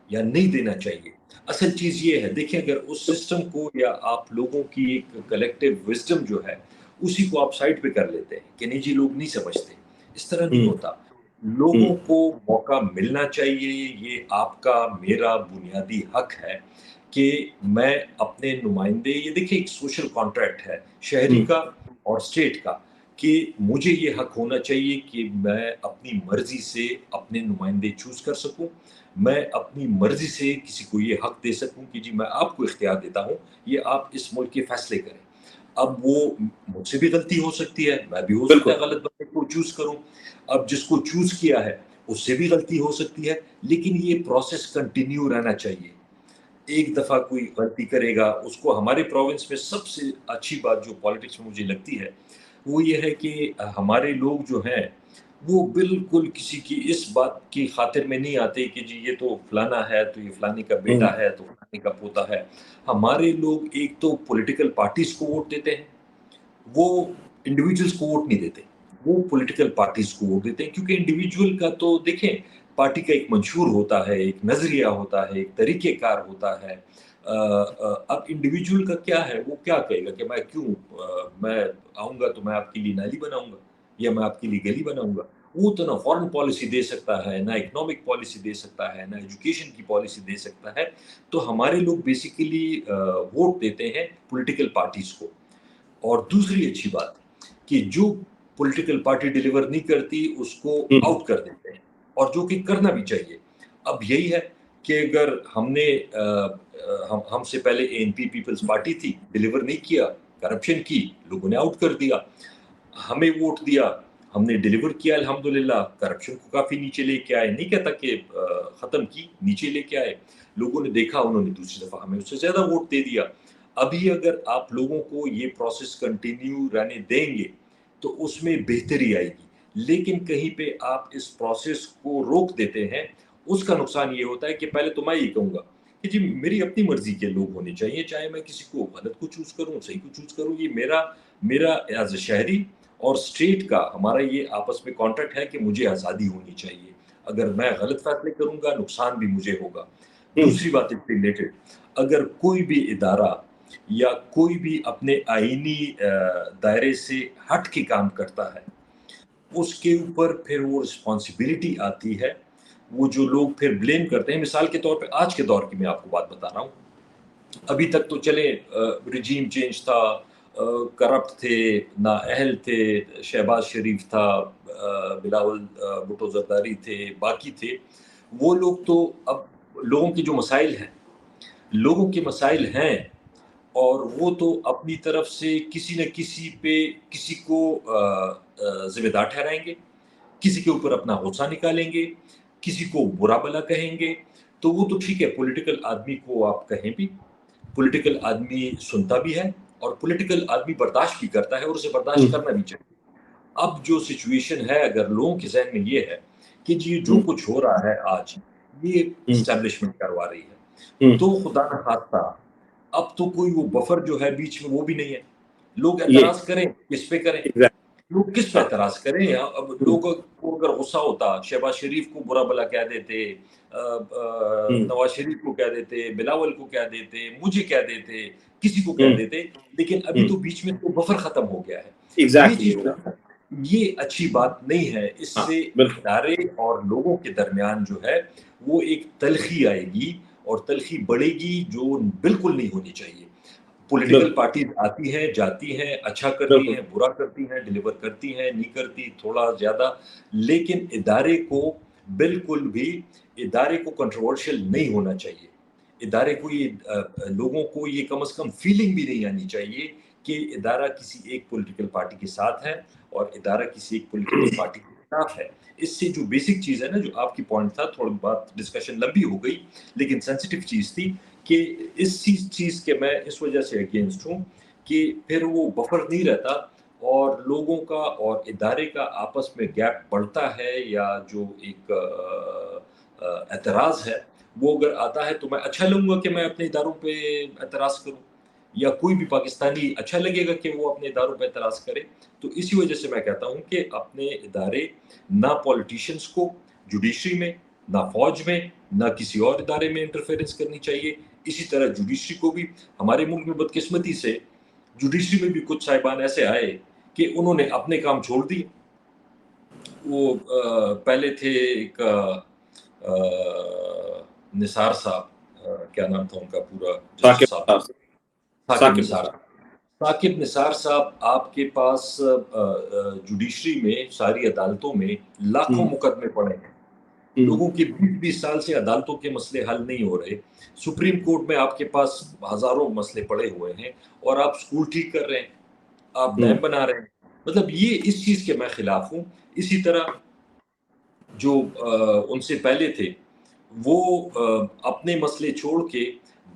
یا نہیں دینا چاہیے. اصل چیز یہ ہے، دیکھیں اگر اس سسٹم کو یا آپ لوگوں کی ایک کلیکٹیو وزڈم جو ہے اسی کو آپ سائڈ پہ کر لیتے ہیں کہ نہیں جی لوگ نہیں سمجھتے، اس طرح نہیں ہوتا. لوگوں کو موقع ملنا چاہیے. یہ آپ کا میرا بنیادی حق ہے کہ میں اپنے نمائندے، یہ دیکھیں ایک سوشل کانٹریکٹ ہے شہری کا اور اسٹیٹ کا، کہ مجھے یہ حق ہونا چاہیے کہ میں اپنی مرضی سے اپنے نمائندے چوز کر سکوں. میں اپنی مرضی سے کسی کو یہ حق دے سکوں کہ جی میں آپ کو اختیار دیتا ہوں، یہ آپ اس ملک کے فیصلے کریں. اب وہ مجھ سے بھی غلطی ہو سکتی ہے، میں بھی ہو سکتا ہے غلط بندے کو چوز کروں. اب جس کو چوز کیا ہے اس سے بھی غلطی ہو سکتی ہے، لیکن یہ پروسیس کنٹینیو رہنا چاہیے. ایک دفعہ کوئی غلطی کرے گا اس کو، ہمارے پروونس میں سب سے اچھی بات جو پالیٹکس میں مجھے لگتی ہے وہ یہ ہے کہ ہمارے لوگ جو ہیں وہ بالکل کسی کی اس بات کی خاطر میں نہیں آتے کہ جی یہ تو فلانا ہے تو یہ فلانے کا بیٹا ہے تو فلانے کا پوتا ہے. ہمارے لوگ ایک تو پولیٹیکل پارٹیز کو ووٹ دیتے ہیں، وہ انڈیویجولز کو ووٹ نہیں دیتے، وہ پولیٹیکل پارٹیز کو ووٹ دیتے ہیں. کیونکہ انڈیویجول کا تو دیکھیں پارٹی کا ایک منشور ہوتا ہے، ایک نظریہ ہوتا ہے، ایک طریقہ کار ہوتا ہے. اب انڈیویجول کا کیا ہے، وہ کیا کہے گا کہ میں آؤں گا تو میں آپ کے لیے نالی بناؤں گا یا میں آپ کے لیے گلی بناؤں گا. وہ تو نہ فارن پالیسی دے سکتا ہے، نہ اکنامک پالیسی دے سکتا ہے، نہ ایجوکیشن کی پالیسی دے سکتا ہے. تو ہمارے لوگ بیسیکلی ووٹ دیتے ہیں پولیٹیکل پارٹیز کو. اور دوسری اچھی بات کہ جو پولیٹیکل پارٹی ڈیلیور نہیں کرتی اس کو آؤٹ کر دیتے ہیں، اور جو کہ کرنا بھی چاہیے۔ اب یہی ہے کہ اگر ہم نے ہم سے پہلے اے این پی پیپلز پارٹی تھی، ڈیلیور نہیں کیا، کرپشن کی، لوگوں نے آؤٹ کر دیا، ہمیں ووٹ دیا، ہم نے ڈیلیور کیا الحمدللہ، کرپشن کو کافی نیچے لے کے آئے، نہیں کہتا کہ ختم کی، نیچے لے کے آئے، لوگوں نے دیکھا، انہوں نے دوسری دفعہ ہمیں اس سے زیادہ ووٹ دے دیا۔ ابھی اگر آپ لوگوں کو یہ پروسیس کنٹینیو رہنے دیں گے تو اس میں بہتری آئے گی، لیکن کہیں پہ آپ اس پروسیس کو روک دیتے ہیں، اس کا نقصان یہ ہوتا ہے کہ پہلے تو میں یہ کہوں گا کہ جی میری اپنی مرضی کے لوگ ہونے چاہیے، چاہے میں کسی کو غلط کو چوز کروں، صحیح کو چوز کروں، یہ میرا ایز اے شہری اور اسٹیٹ کا ہمارا یہ آپس میں کانٹریکٹ ہے کہ مجھے آزادی ہونی چاہیے۔ اگر میں غلط فیصلے کروں گا نقصان بھی مجھے ہوگا۔ دوسری بات اس ریلیٹڈ، اگر کوئی بھی ادارہ یا کوئی بھی اپنے آئینی دائرے سے ہٹ کے کام کرتا ہے، اس کے اوپر پھر وہ رسپانسبلٹی آتی ہے، وہ جو لوگ پھر بلیم کرتے ہیں۔ مثال کے طور پہ آج کے دور کی میں آپ کو بات بتا رہا ہوں، ابھی تک تو چلے رجیم چینج تھا، کرپٹ تھے، نااہل تھے، شہباز شریف تھا، بلاول بھٹو زرداری تھے، باقی تھے، وہ لوگ تو اب لوگوں کے جو مسائل ہیں، لوگوں کے مسائل ہیں، اور وہ تو اپنی طرف سے کسی نہ کسی پہ کسی کو ذمہ دار ٹھہرائیں گے، کسی کے اوپر اپنا غصہ نکالیں گے، کسی کو برا بلا کہیں گے، تو وہ تو ٹھیک ہے، پولیٹیکل آدمی کو آپ کہیں بھی، پولیٹیکل آدمی سنتا بھی ہے اور پولیٹیکل آدمی برداشت بھی کرتا ہے، اور اسے برداشت کرنا بھی چاہیے۔ اب جو سچویشن ہے، اگر لوگوں کے ذہن میں یہ ہے کہ جی جو کچھ ہو رہا ہے آج یہ اسٹیبلشمنٹ کروا رہی ہے، تو خدا نہ خواستہ اب تو کوئی وہ بفر جو ہے بیچ میں وہ بھی نہیں ہے، لوگ اعتراض کریں کس پہ کریں، لوگ کس پہ اعتراض کریں؟ اب لوگوں کو اگر غصہ ہوتا، شہباز شریف کو برا بلا کہہ دیتے، نواز شریف کو کہہ دیتے، بلاول کو کہہ دیتے، مجھے کہہ دیتے، کسی کو کہہ دیتے، لیکن ابھی تو بیچ میں تو بفر ختم ہو گیا ہے۔ یہ چیز یہ اچھی بات نہیں ہے، اس سے ادارے اور لوگوں کے درمیان جو ہے وہ ایک تلخی آئے گی، اور تلخی بڑھے گی جو بالکل نہیں ہونی چاہیے۔ پولیٹیکل پارٹیز آتی ہیں، جاتی ہیں، اچھا کرتی ہیں، برا کرتی ہیں، ڈیلیور کرتی ہیں، نہیں کرتی، تھوڑا زیادہ، لیکن ادارے کو بالکل بھی ادارے کو کنٹروورشل نہیں ہونا چاہیے۔ ادارے کو یہ لوگوں کو یہ کم از کم فیلنگ بھی نہیں آنی چاہیے کہ ادارہ کسی ایک پولیٹیکل پارٹی کے ساتھ ہے اور ادارہ کسی ایک پولیٹیکل پارٹی کے خلاف ہے۔ اس سے جو بیسک چیز ہے نا، جو آپ کی پوائنٹ تھا، تھوڑی بات ڈسکشن لمبی ہو گئی لیکن سینسٹیو چیز تھی، کہ اس چیز کے میں اس وجہ سے اگینسٹ ہوں کہ پھر وہ بفر نہیں رہتا، اور لوگوں کا اور ادارے کا آپس میں گیپ بڑھتا ہے، یا جو ایک اعتراض ہے وہ اگر آتا ہے تو میں اچھا لوں گا کہ میں اپنے اداروں پہ اعتراض کروں، یا کوئی بھی پاکستانی اچھا لگے گا کہ وہ اپنے اداروں پہ اعتراض کرے۔ تو اسی وجہ سے میں کہتا ہوں کہ اپنے ادارے، نہ پولیٹیشنز کو جوڈیشری میں، نہ فوج میں، نہ کسی اور ادارے میں انٹرفیرنس کرنی چاہیے۔ اسی طرح جوڈیشری کو بھی، ہمارے ملک میں بدقسمتی سے جوڈیشری میں بھی کچھ صاحبان ایسے آئے کہ انہوں نے اپنے کام چھوڑ دیے۔ وہ پہلے تھے ایک نثار صاحب، کیا نام تھا ان کا پورا، جسٹس صاحب، ثاقب نثار صاحب، آپ کے پاس جوڈیشری میں، ساری عدالتوں میں لاکھوں مقدمے پڑے ہیں، لوگوں کے 20 سال سے عدالتوں کے مسئلے حل نہیں ہو رہے، سپریم کورٹ میں آپ کے پاس ہزاروں مسئلے پڑے ہوئے ہیں، اور آپ سکول ٹھیک کر رہے ہیں، آپ ڈیم بنا رہے ہیں۔ مطلب یہ اس چیز کے میں خلاف ہوں۔ اسی طرح جو ان سے پہلے تھے وہ اپنے مسئلے چھوڑ کے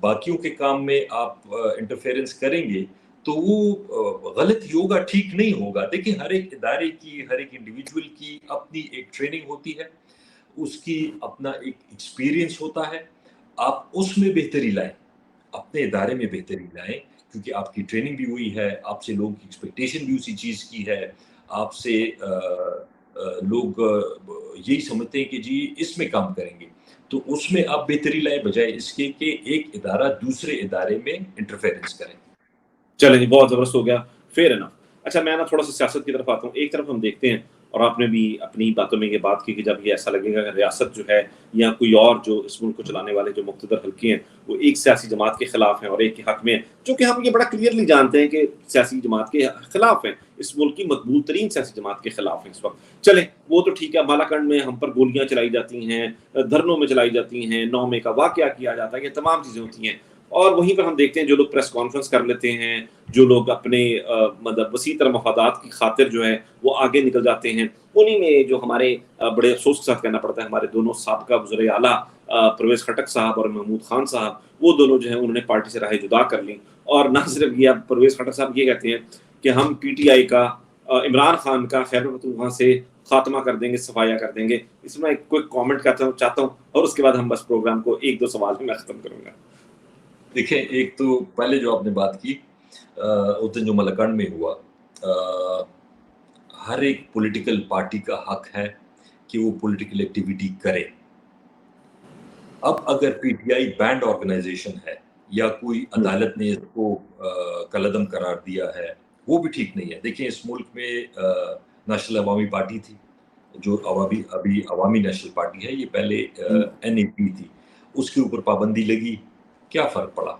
باقیوں کے کام میں آپ انٹرفیرنس کریں گے تو وہ غلط ہی ہوگا، ٹھیک نہیں ہوگا۔ دیکھیں، ہر ایک ادارے کی، ہر ایک انڈیویجول کی اپنی ایک ٹریننگ ہوتی ہے، اس کی اپنا ایک ایکسپیرینس ہوتا ہے، آپ اس میں بہتری لائیں، اپنے ادارے میں بہتری لائیں، کیونکہ آپ کی ٹریننگ بھی ہوئی ہے، آپ سے لوگوں کی ایکسپیکٹیشن بھی اسی چیز کی ہے، آپ سے لوگ یہی سمجھتے ہیں کہ جی اس میں کام کریں گے، تو اس میں آپ بہتری لائیں، بجائے اس کے کہ ایک ادارہ دوسرے ادارے میں انٹرفیرنس کریں۔ چلیں جی، بہت زبردست ہو گیا، فیئر ہے نا۔ اچھا، میں نا تھوڑا سا سیاست کی طرف آتا ہوں۔ ایک طرف ہم دیکھتے ہیں اور آپ نے بھی اپنی باتوں میں یہ بات کی کہ جب یہ ایسا لگے گا کہ ریاست جو ہے یا کوئی اور جو اس ملک کو چلانے والے جو مقتدر حلقے ہیں وہ ایک سیاسی جماعت کے خلاف ہیں اور ایک کے حق میں ہیں، چونکہ ہم یہ بڑا کلیئرلی جانتے ہیں کہ سیاسی جماعت کے خلاف ہیں، اس ملک کی مقبول ترین سیاسی جماعت کے خلاف ہیں اس وقت، چلیں وہ تو ٹھیک ہے، بالاکنڈ میں ہم پر گولیاں چلائی جاتی ہیں، دھرنوں میں چلائی جاتی ہیں، 9 مئی کا واقعہ کیا جاتا ہے، یہ تمام چیزیں ہوتی ہیں، اور وہیں پر ہم دیکھتے ہیں جو لوگ پریس کانفرنس کر لیتے ہیں، جو لوگ اپنے مطلب وسیع تر مفادات کی خاطر جو ہے وہ آگے نکل جاتے ہیں، انہی میں جو ہمارے بڑے افسوس کے ساتھ کہنا پڑتا ہے ہمارے دونوں سابقہ وزرائے اعلیٰ پرویز خٹک صاحب اور محمود خان صاحب، وہ دونوں جو ہیں انہوں نے پارٹی سے راہ جدا کر لی، اور نہ صرف یہ، اب پرویز خٹک صاحب یہ کہتے ہیں کہ ہم پی ٹی آئی کا عمران خان کا خیبر پختونخوا سے خاتمہ کر دیں گے، صفایا کر دیں گے۔ اس میں ایک کوئی کامنٹ کرتا چاہتا ہوں اور اس کے بعد ہم بس پروگرام کو ایک دو سوال میں ختم کروں گا۔ دیکھیں، ایک تو پہلے جو آپ نے بات کی اس دن جو ملکنڈ میں ہوا، ہر ایک پولیٹیکل پارٹی کا حق ہے کہ وہ پولیٹیکل ایکٹیویٹی کرے۔ اب اگر P T I banned organization ہے یا کوئی عدالت نے اس کو کالعدم قرار دیا ہے، وہ بھی ٹھیک نہیں ہے۔ دیکھیں، اس ملک میں نیشنل عوامی پارٹی تھی جو ابھی عوامی نیشنل پارٹی ہے، یہ پہلے این اے پی تھی، اس کے اوپر پابندی لگی، کیا فرق پڑا؟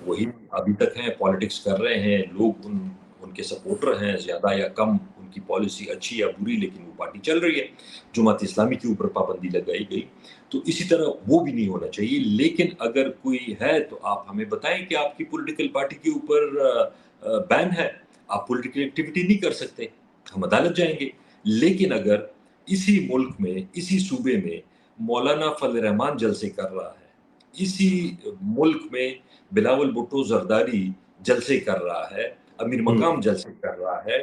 وہی ابھی تک ہیں، پالیٹکس کر رہے ہیں لوگ، ان کے سپورٹر ہیں، زیادہ یا کم، ان کی پالیسی اچھی یا بری، لیکن وہ پارٹی چل رہی ہے۔ جماعت اسلامی کے اوپر پابندی لگائی گئی، تو اسی طرح وہ بھی نہیں ہونا چاہیے۔ لیکن اگر کوئی ہے تو آپ ہمیں بتائیں کہ آپ کی پولیٹیکل پارٹی کے اوپر بین ہے، آپ پولیٹیکل ایکٹیویٹی نہیں کر سکتے، ہم عدالت جائیں گے۔ لیکن اگر اسی ملک میں، اسی صوبے میں مولانا فضل الرحمان جلسے کر رہا ہے، اسی ملک میں بلاول بھٹو زرداری جلسے کر رہا ہے، امیر مقام جلسے کر رہا ہے،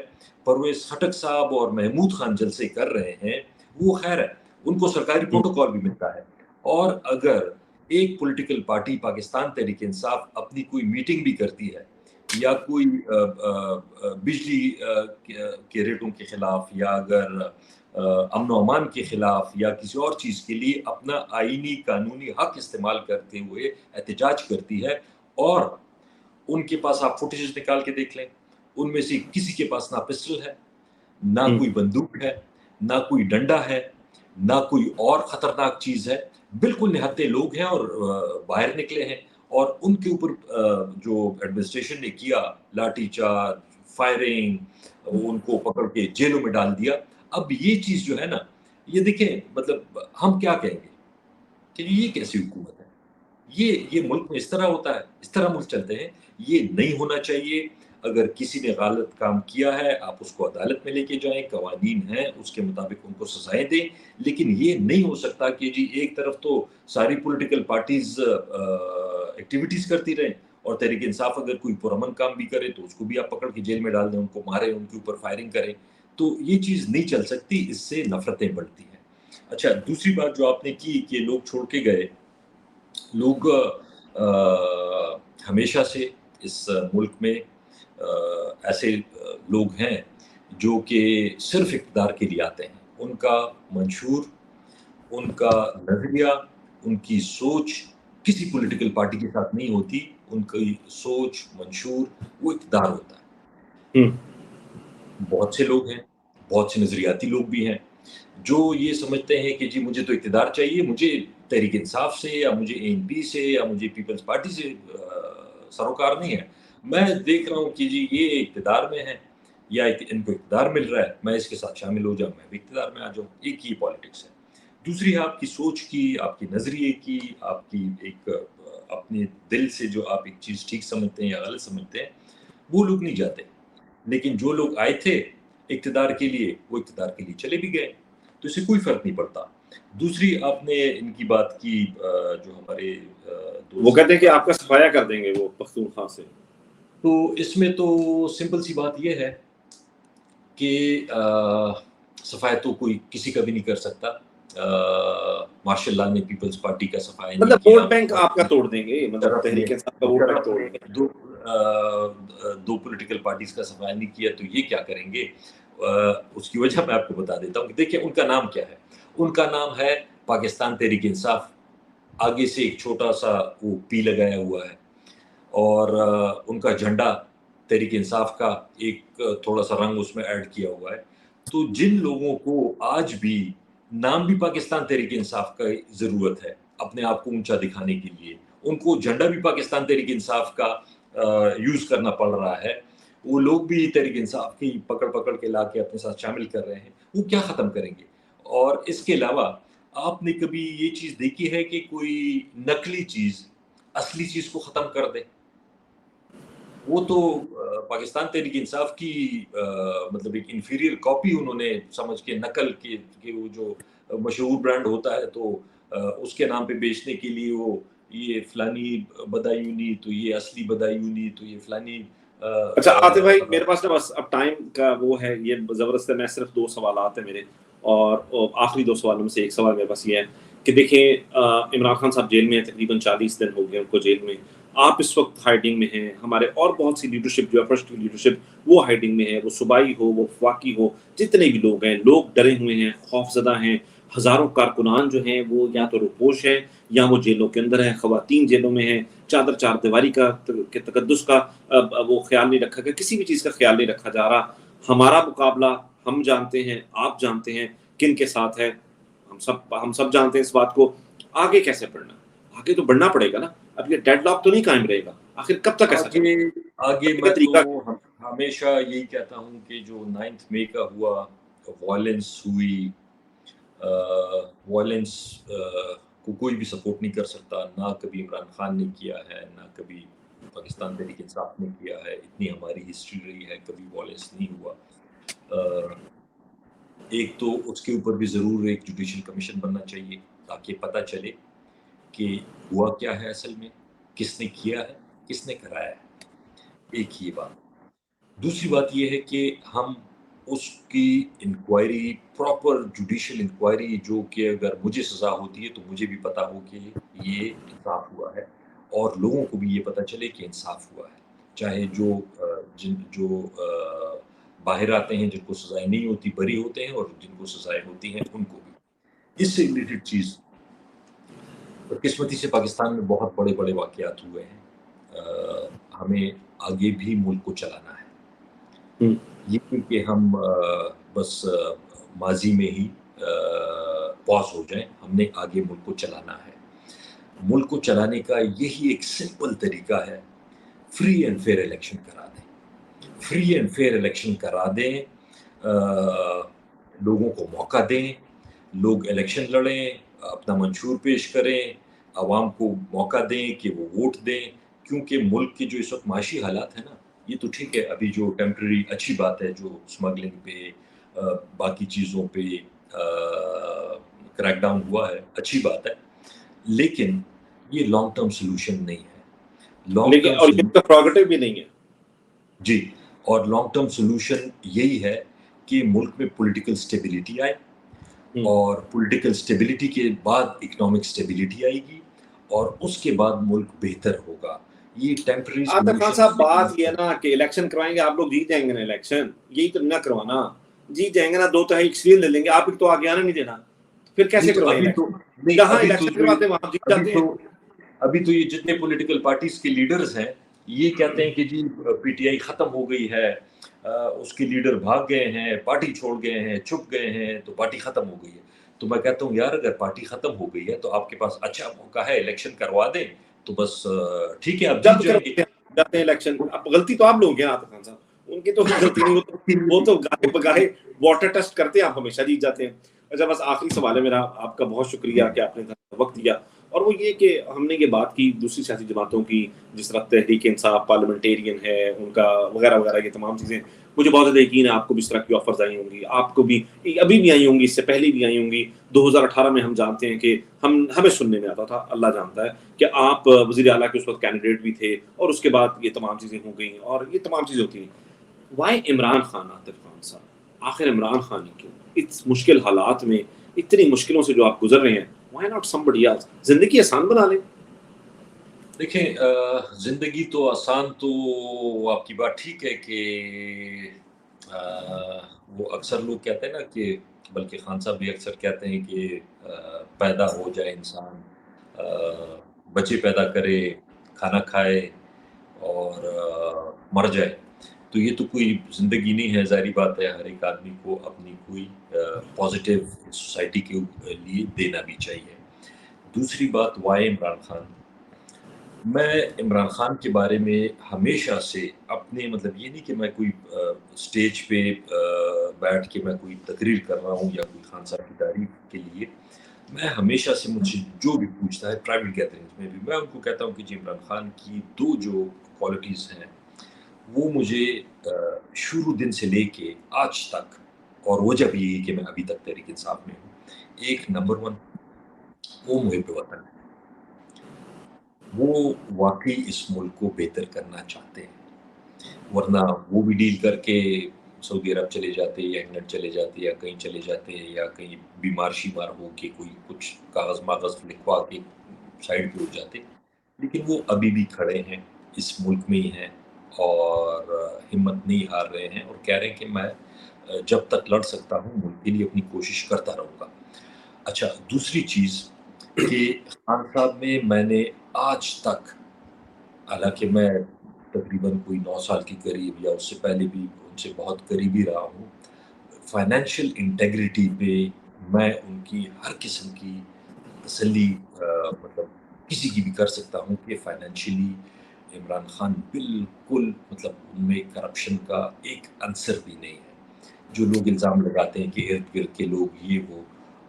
پرویز خٹک صاحب اور محمود خان جلسے کر رہے ہیں، وہ خیر ہے، ان کو سرکاری پروٹوکول بھی ملتا ہے۔ اور اگر ایک پولیٹیکل پارٹی پاکستان تحریک انصاف اپنی کوئی میٹنگ بھی کرتی ہے، یا کوئی بجلی کے ریٹوں کے خلاف، یا اگر امن و امان کے خلاف، یا کسی اور چیز کے لیے اپنا آئینی قانونی حق استعمال کرتے ہوئے احتجاج کرتی ہے، اور ان کے پاس آپ فوٹیجز نکال کے دیکھ لیں، ان میں سے کسی کے پاس نہ پسٹل ہے، نہ کوئی بندوق ہے، نہ کوئی ڈنڈا ہے، نہ کوئی اور خطرناک چیز ہے، بالکل نہتے لوگ ہیں اور باہر نکلے ہیں، اور ان کے اوپر جو ایڈمنسٹریشن نے کیا، لاٹھی چارج، فائرنگ، ان کو پکڑ کے جیلوں میں ڈال دیا۔ اب یہ چیز جو ہے نا، یہ دیکھیں، مطلب ہم کیا کہیں گے کہ یہ کیسی حکومت ہے؟ یہ ملک میں اس طرح ہوتا ہے، اس طرح ملک چلتے ہیں؟ یہ نہیں ہونا چاہیے۔ اگر کسی نے غلط کام کیا ہے، آپ اس کو عدالت میں لے کے جائیں، قوانین ہیں، اس کے مطابق ان کو سزائیں دیں، لیکن یہ نہیں ہو سکتا کہ جی ایک طرف تو ساری پولیٹیکل پارٹیز ایکٹیویٹیز کرتی رہیں، اور تحریک انصاف اگر کوئی پرامن کام بھی کرے تو اس کو بھی آپ پکڑ کے جیل میں ڈال دیں، ان کو ماریں، ان کے اوپر فائرنگ کریں، تو یہ چیز نہیں چل سکتی، اس سے نفرتیں بڑھتی ہیں۔ اچھا، دوسری بات جو آپ نے کی کہ لوگ چھوڑ کے گئے، لوگ ہمیشہ سے اس ملک میں ایسے لوگ ہیں جو کہ صرف اقتدار کے لیے آتے ہیں، ان کا منشور، ان کا نظریہ، ان کی سوچ کسی پولیٹیکل پارٹی کے ساتھ نہیں ہوتی، ان کی سوچ، منشور وہ اقتدار ہوتا ہے۔ بہت سے لوگ ہیں، بہت سے نظریاتی لوگ بھی ہیں جو یہ سمجھتے ہیں کہ جی مجھے تو اقتدار چاہیے، مجھے تحریک انصاف سے یا مجھے اے این پی سے یا مجھے پیپلز پارٹی سے سروکار نہیں ہے، میں دیکھ رہا ہوں کہ جی یہ اقتدار میں ہے یا ان کو اقتدار مل رہا ہے، میں اس کے ساتھ شامل ہو جاؤں، میں بھی اقتدار میں آ جاؤں۔ ایک ہی پالیٹکس ہے۔ دوسری ہے آپ کی سوچ کی، آپ کے نظریے کی، آپ کی ایک اپنے دل سے جو آپ ایک چیز ٹھیک سمجھتے ہیں یا غلط سمجھتے ہیں، وہ لوگ نہیں جاتے۔ لیکن جو لوگ آئے تھے اقتدار کے لیے، وہ اقتدار کے لیے چلے بھی گئے، تو اسے کوئی فرق نہیں پڑتا۔ دوسری آپ نے ان کی بات کی جو ہمارے وہ کہتے ہیں کہ آپ کا صفایا کر دیں گے وہ پختونخوا سے، تو اس میں تو سمپل سی بات یہ ہے کہ صفایا تو کوئی کسی کا بھی نہیں کر سکتا۔ مارشل لا نے پیپلز پارٹی کا صفایا نہیں مطلب کیا، ووٹ بینک آپ کا توڑ دیں گے، مطلب تحریک انصاف کا ووٹ بینک توڑ دیں گے۔ دو پولیٹیکل پارٹیز کا صفایا نہیں کیا تو یہ کیا کریں گے؟ اس کی وجہ میں آپ کو بتا دیتا ہوں کہ دیکھیں ان کا نام کیا ہے۔ ان کا نام ہے پاکستان تحریک انصاف، آگے سے ایک چھوٹا سا وہ پی لگایا ہوا ہے، اور ان کا جھنڈا تحریک انصاف کا ایک تھوڑا سا رنگ اس میں ایڈ کیا ہوا ہے۔ تو جن لوگوں کو آج بھی نام بھی پاکستان تحریک انصاف کا ضرورت ہے اپنے آپ کو اونچا دکھانے کے لیے، ان کو جھنڈا بھی پاکستان تحریک انصاف کا یوز کرنا پڑ رہا ہے، وہ لوگ بھی تحریک انصاف کی پکڑ کے لا کے اپنے ساتھ شامل کر رہے ہیں، وہ کیا ختم کریں گے؟ اور اس کے علاوہ آپ نے کبھی یہ چیز دیکھی ہے کہ کوئی نقلی چیز اصلی چیز کو ختم کر دے؟ وہ تو پاکستان تحریک انصاف کی مطلب ایک انفیریئر کاپی انہوں نے سمجھ کے نقل کی کہ وہ جو مشہور برانڈ ہوتا ہے تو اس کے نام پہ بیچنے کے لیے وہ یہ فلانی بدایونی تو یہ اصلی بدایونی تو یہ فلانی اچھا عاطف بھائی، میرے پاس نا بس اب ٹائم کا وہ ہے، یہ زبردست ہے، میں صرف 2 سوالات ہیں میرے، اور آخری 2 سوالوں میں سے ایک سوال میرے پاس یہ ہے کہ دیکھیں عمران خان صاحب جیل میں ہیں، تقریباً 40 دن ہو گئے ان کو جیل میں، آپ اس وقت ہائیڈنگ میں ہیں، ہمارے اور بہت سی لیڈرشپ جو ہے فرسٹ کی لیڈرشپ وہ ہائیڈنگ میں ہے، وہ صوبائی ہو، وہ وفاقی ہو، جتنے بھی لوگ ہیں، لوگ ڈرے ہوئے ہیں، خوف زدہ ہیں، ہزاروں کارکنان جو ہیں وہ یا تو روپوش ہیں یا وہ جیلوں کے اندر ہیں، خواتین جیلوں میں ہیں، چار دیواری کا کے تقدس کا وہ خیال نہیں رکھا گیا، کسی بھی چیز کا خیال نہیں رکھا جا رہا۔ ہمارا مقابلہ ہم جانتے ہیں، آپ جانتے ہیں کن کے ساتھ ہے، ہم سب جانتے ہیں اس بات کو۔ آگے کیسے بڑھنا؟ آگے تو بڑھنا پڑے گا نا، اب یہ ڈیڈ لاک تو نہیں قائم رہے گا، آخر کب تک ایسا چلے گا؟ آگے میں تو ہمیشہ یہی کہتا ہوں کہ جو 9 مئی کا ہوا، وائلنس ہوئی، وائلنس کو کوئی بھی سپورٹ نہیں کر سکتا، نہ کبھی عمران خان نے کیا ہے، نہ کبھی پاکستان تحریک انصاف نے کیا ہے، اتنی ہماری ہسٹری رہی ہے، کبھی وائلنس نہیں ہوا۔ ایک تو اس کے اوپر بھی ضرور ایک جوڈیشل کمیشن بننا چاہیے تاکہ پتہ چلے کہ ہوا کیا ہے اصل میں، کس نے کیا ہے، کس نے کرایا ہے۔ ایک یہ بات۔ دوسری بات یہ ہے کہ ہم اس کی انکوائری، پراپر جوڈیشل انکوائری، جو کہ اگر مجھے سزا ہوتی ہے تو مجھے بھی پتا ہو کہ یہ انصاف ہوا ہے اور لوگوں کو بھی یہ پتا چلے کہ انصاف ہوا ہے، چاہے جو باہر آتے ہیں جن کو سزائیں نہیں ہوتی بری ہوتے ہیں، اور جن کو سزائیں ہوتی ہیں ان کو بھی۔ اس سے ریلیٹڈ چیز قسمتی سے پاکستان میں بہت بڑے واقعات ہوئے ہیں، ہمیں آگے بھی ملک کو چلانا ہے، یہ کہ ہم بس ماضی میں ہی پاس ہو جائیں، ہم نے آگے ملک کو چلانا ہے۔ ملک کو چلانے کا یہی ایک سمپل طریقہ ہے، فری اینڈ فیئر الیکشن کرا دیں، فری اینڈ فیئر الیکشن کرا دیں، لوگوں کو موقع دیں، لوگ الیکشن لڑیں، اپنا منشور پیش کریں، عوام کو موقع دیں کہ وہ ووٹ دیں، کیونکہ ملک کے جو اس وقت معاشی حالات ہیں نا، یہ تو ٹھیک ہے ابھی جو ٹیمپرری اچھی بات ہے، جو اسمگلنگ پہ باقی چیزوں پہ کریک ڈاؤن ہوا ہے، اچھی بات ہے، لیکن یہ لانگ ٹرم سلوشن نہیں ہے۔ لانگ ٹرم اور یہ تو پروگریٹو بھی نہیں ہے جی، اور لانگ ٹرم سلوشن یہی ہے کہ ملک میں پولیٹیکل سٹیبلٹی آئے، اور پولیٹیکل سٹیبلٹی کے بعد اکنامک سٹیبلٹی آئے گی، اور اس کے بعد ملک بہتر ہوگا۔ یہ ٹیمپرری عاطف خان صاحب بات یہ ہے نا کہ الیکشن کروائیں گے، آپ لوگ جیت جائیں گے نا الیکشن، یہی تو نہ کروانا، جیت جائیں گے نا، 2 ایکسپیرینس لے لیں گے، آپ تو آگے آنے نہیں دینا، پھر کیسے کروائیں الیکشن؟ جہاں الیکشن کرواتے ہیں وہاں جیت جاتے ہیں۔ ابھی تو یہ جتنے پولیٹیکل پارٹیز کے لیڈرز ہیں یہ کہتے ہیں کہ جی پی ٹی آئی ختم ہو گئی ہے، اس کے لیڈر بھاگ گئے ہیں، پارٹی چھوڑ گئے ہیں، چھپ گئے ہیں، تو پارٹی ختم ہو گئی ہے۔ تو میں کہتا ہوں یار اگر پارٹی ختم ہو گئی ہے تو آپ کے پاس اچھا موقع ہے، الیکشن کروا دیں تو بس ٹھیک ہے، آپ جیت جائیں گے۔ جاتے ہیں الیکشن، اب غلطی تو آپ لوگ ہیں عاطف خان صاحب، ان کی تو غلطی نہیں ہوتی، وہ تو گاہے بگاہے واٹر ٹیسٹ کرتے ہیں، آپ ہمیشہ جیت جاتے ہیں۔ اچھا بس آخری سوال ہے میرا، آپ کا بہت شکریہ کہ آپ نے وقت دیا، اور وہ یہ کہ ہم نے یہ بات کی دوسری سیاسی جماعتوں کی، جس طرح تحریک انصاف پارلیمنٹیرین ہے ان کا وغیرہ وغیرہ، یہ تمام چیزیں مجھے بہت زیادہ یقین ہے آپ کو بھی اس طرح کی آفرز آئی ہوں گی، آپ کو بھی ابھی بھی آئی ہوں گی، اس سے پہلے بھی آئی ہوں گی۔ 2018 میں ہم جانتے ہیں کہ ہمیں سننے میں آتا تھا، اللہ جانتا ہے کہ آپ وزیر اعلیٰ کے اس وقت کینڈیڈیٹ بھی تھے، اور اس کے بعد یہ تمام چیزیں ہو گئیں، اور یہ تمام چیزیں ہوتی ہیں۔ وائی عمران خان؟ عاطف خان صاحب آخر عمران خان ہی کیوں؟ اس مشکل حالات میں، اتنی مشکلوں سے جو آپ گزر رہے ہیں، وائی ناٹ somebody else؟ زندگی آسان بنا لیں۔ دیکھیں زندگی تو آسان تو آپ کی بات ٹھیک ہے کہ وہ اکثر لوگ کہتے ہیں نا کہ، بلکہ خان صاحب بھی اکثر کہتے ہیں کہ پیدا ہو جائے انسان، بچے پیدا کرے، کھانا کھائے اور مر جائے، تو تو یہ تو کوئی زندگی نہیں ہے، ظاہری بات ہے ہر ایک آدمی کو اپنی کوئی پازیٹیو سوسائٹی کے لیے دینا بھی چاہیے۔ دوسری بات وائے عمران خان، میں عمران خان کے بارے میں ہمیشہ سے اپنے مطلب یہ نہیں کہ میں کوئی اسٹیج پہ بیٹھ کے میں کوئی تقریر کر رہا ہوں یا کوئی خان صاحب کی تعریف کے لیے، میں ہمیشہ سے مجھ سے جو بھی پوچھتا ہے پرائیویٹ گیدرنگز میں بھی میں ان کو کہتا ہوں کہ جی عمران خان کی دو جو کوالٹیز ہیں وہ مجھے شروع دن سے لے کے آج تک، اور وجہ بھی یہی کہ میں ابھی تک تحریک انصاف میں ہوں، ایک نمبر 1 وہ محب وطن ہے، وہ واقعی اس ملک کو بہتر کرنا چاہتے ہیں، ورنہ وہ بھی ڈیل کر کے سعودی عرب چلے جاتے یا انگلینڈ چلے جاتے یا کہیں چلے جاتے یا کہیں بیمار شیمار ہو کے کوئی کچھ کاغذ ماغذ لکھوا کے سائڈ پہ ہو جاتے، لیکن وہ ابھی بھی کھڑے ہیں، اس ملک میں ہی ہیں اور ہمت نہیں ہار رہے ہیں اور کہہ رہے ہیں کہ میں جب تک لڑ سکتا ہوں ملک کے لیے اپنی کوشش کرتا رہوں گا۔ اچھا، دوسری چیز کہ خان صاحب میں نے آج تک، حالانکہ میں تقریباً کوئی 9 سال کے قریب یا اس سے پہلے بھی ان سے بہت قریبی رہا ہوں، فائنینشیل انٹیگریٹی پہ میں ان کی ہر قسم کی تسلی مطلب کسی کی بھی کر سکتا ہوں کہ فائنینشیلی عمران خان بالکل مطلب ان میں کرپشن کا ایک عنصر بھی نہیں ہے۔ جو لوگ الزام لگاتے ہیں کہ ارد گرد کے لوگ یہ وہ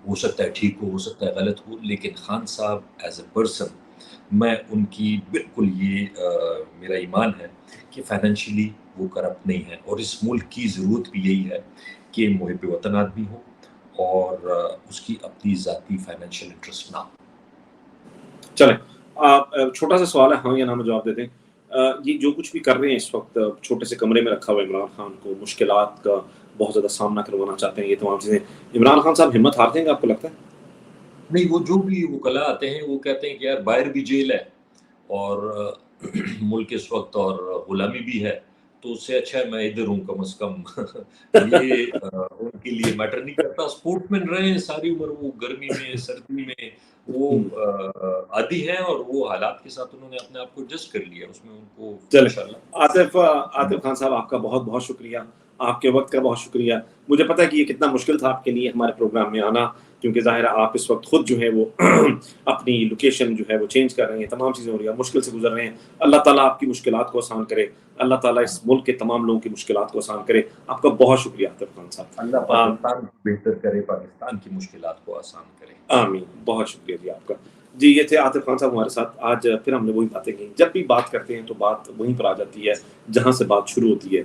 ہو سکتا ہے ٹھیک ہو سکتا ہے غلط ہو، لیکن خان صاحب ایز اے پرسن میں ان کی بالکل یہ میرا ایمان ہے کہ فائنینشیلی وہ کرپٹ نہیں ہے، اور اس ملک کی ضرورت بھی یہی ہے کہ محب وطن آدمی ہو اور اس کی اپنی ذاتی فائنینشیل انٹرسٹ نہ ہو۔ چلیں آپ چھوٹا سا سوال ہے ہاں یا نہ میں جواب دے دیں، یہ جو کچھ بھی کر رہے ہیں اس وقت چھوٹے سے کمرے میں رکھا ہوا عمران خان کو مشکلات کا بہت زیادہ سامنا کروانا چاہتے ہیں، یہ تمام چیزیں عمران خان صاحب ہمت ہار دیں گے آپ کو لگتا ہے؟ نہیں، وہ جو بھی وکلا آتے ہیں وہ کہتے ہیں کہ یار باہر بھی جیل ہے اور ملک اس وقت اور غلامی بھی ہے، تو اس سے اچھا ہے میں ادھر ہوں کم از کم یہ ان کے لیے میٹر نہیں کرتا، سپورٹ مین رہے ہیں ساری عمر، وہ گرمی میں سردی میں وہ عادی ہیں اور وہ حالات کے ساتھ انہوں نے اپنے آپ کو ایڈجسٹ کر لیا، اس میں ان کو چلیں انشاءاللہ۔ آصف خان صاحب آپ کا بہت بہت شکریہ، آپ کے وقت کا بہت شکریہ۔ مجھے پتا ہے کہ یہ کتنا مشکل تھا آپ کے لیے ہمارے پروگرام میں آنا، کیونکہ ظاہر ہے آپ اس وقت خود جو ہے وہ اپنی لوکیشن جو ہے وہ چینج کر رہے ہیں، تمام چیزیں ہو رہی ہیں، مشکل سے گزر رہے ہیں۔ اللہ تعالیٰ آپ کی مشکلات کو آسان کرے، اللہ تعالیٰ اس ملک کے تمام لوگوں کی مشکلات کو آسان کرے۔ آپ کا بہت شکریہ آصف خان صاحب۔ اللہ پاکستان کو بہتر کرے، پاکستان کی مشکلات کو آسان کرے۔ آمین، بہت شکریہ جی آپ کا۔ جی یہ تھے عاطف خان صاحب ہمارے ساتھ آج۔ پھر ہم نے وہی باتیں کی، جب بھی بات کرتے ہیں تو بات وہیں پر آ جاتی ہے جہاں سے بات شروع ہوتی ہے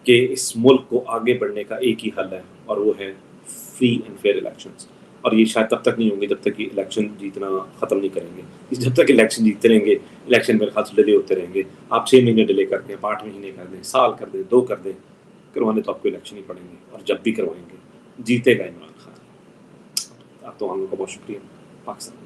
کہ اس ملک کو آگے بڑھنے کا ایک ہی حل ہے، اور وہ ہے فری اینڈ فیئر الیکشنز، اور یہ شاید تب تک نہیں ہوں گے جب تک کہ الیکشن جیتنا ختم نہیں کریں گے۔ جب تک الیکشن جیتتے رہیں گے، الیکشن میرے خیال سے ڈیلے ہوتے رہیں گے، آپ 6 مہینے ڈیلے کرتے ہیں، 8 مہینے کر دیں، سال کر دیں، 2 کر دیں، کروانے تو آپ کو الیکشن ہی پڑیں گے، اور جب بھی کروائیں گے جیتے گا عمران خان۔ آپ تو ہم لوگ کا بہت شکریہ۔ پاکستان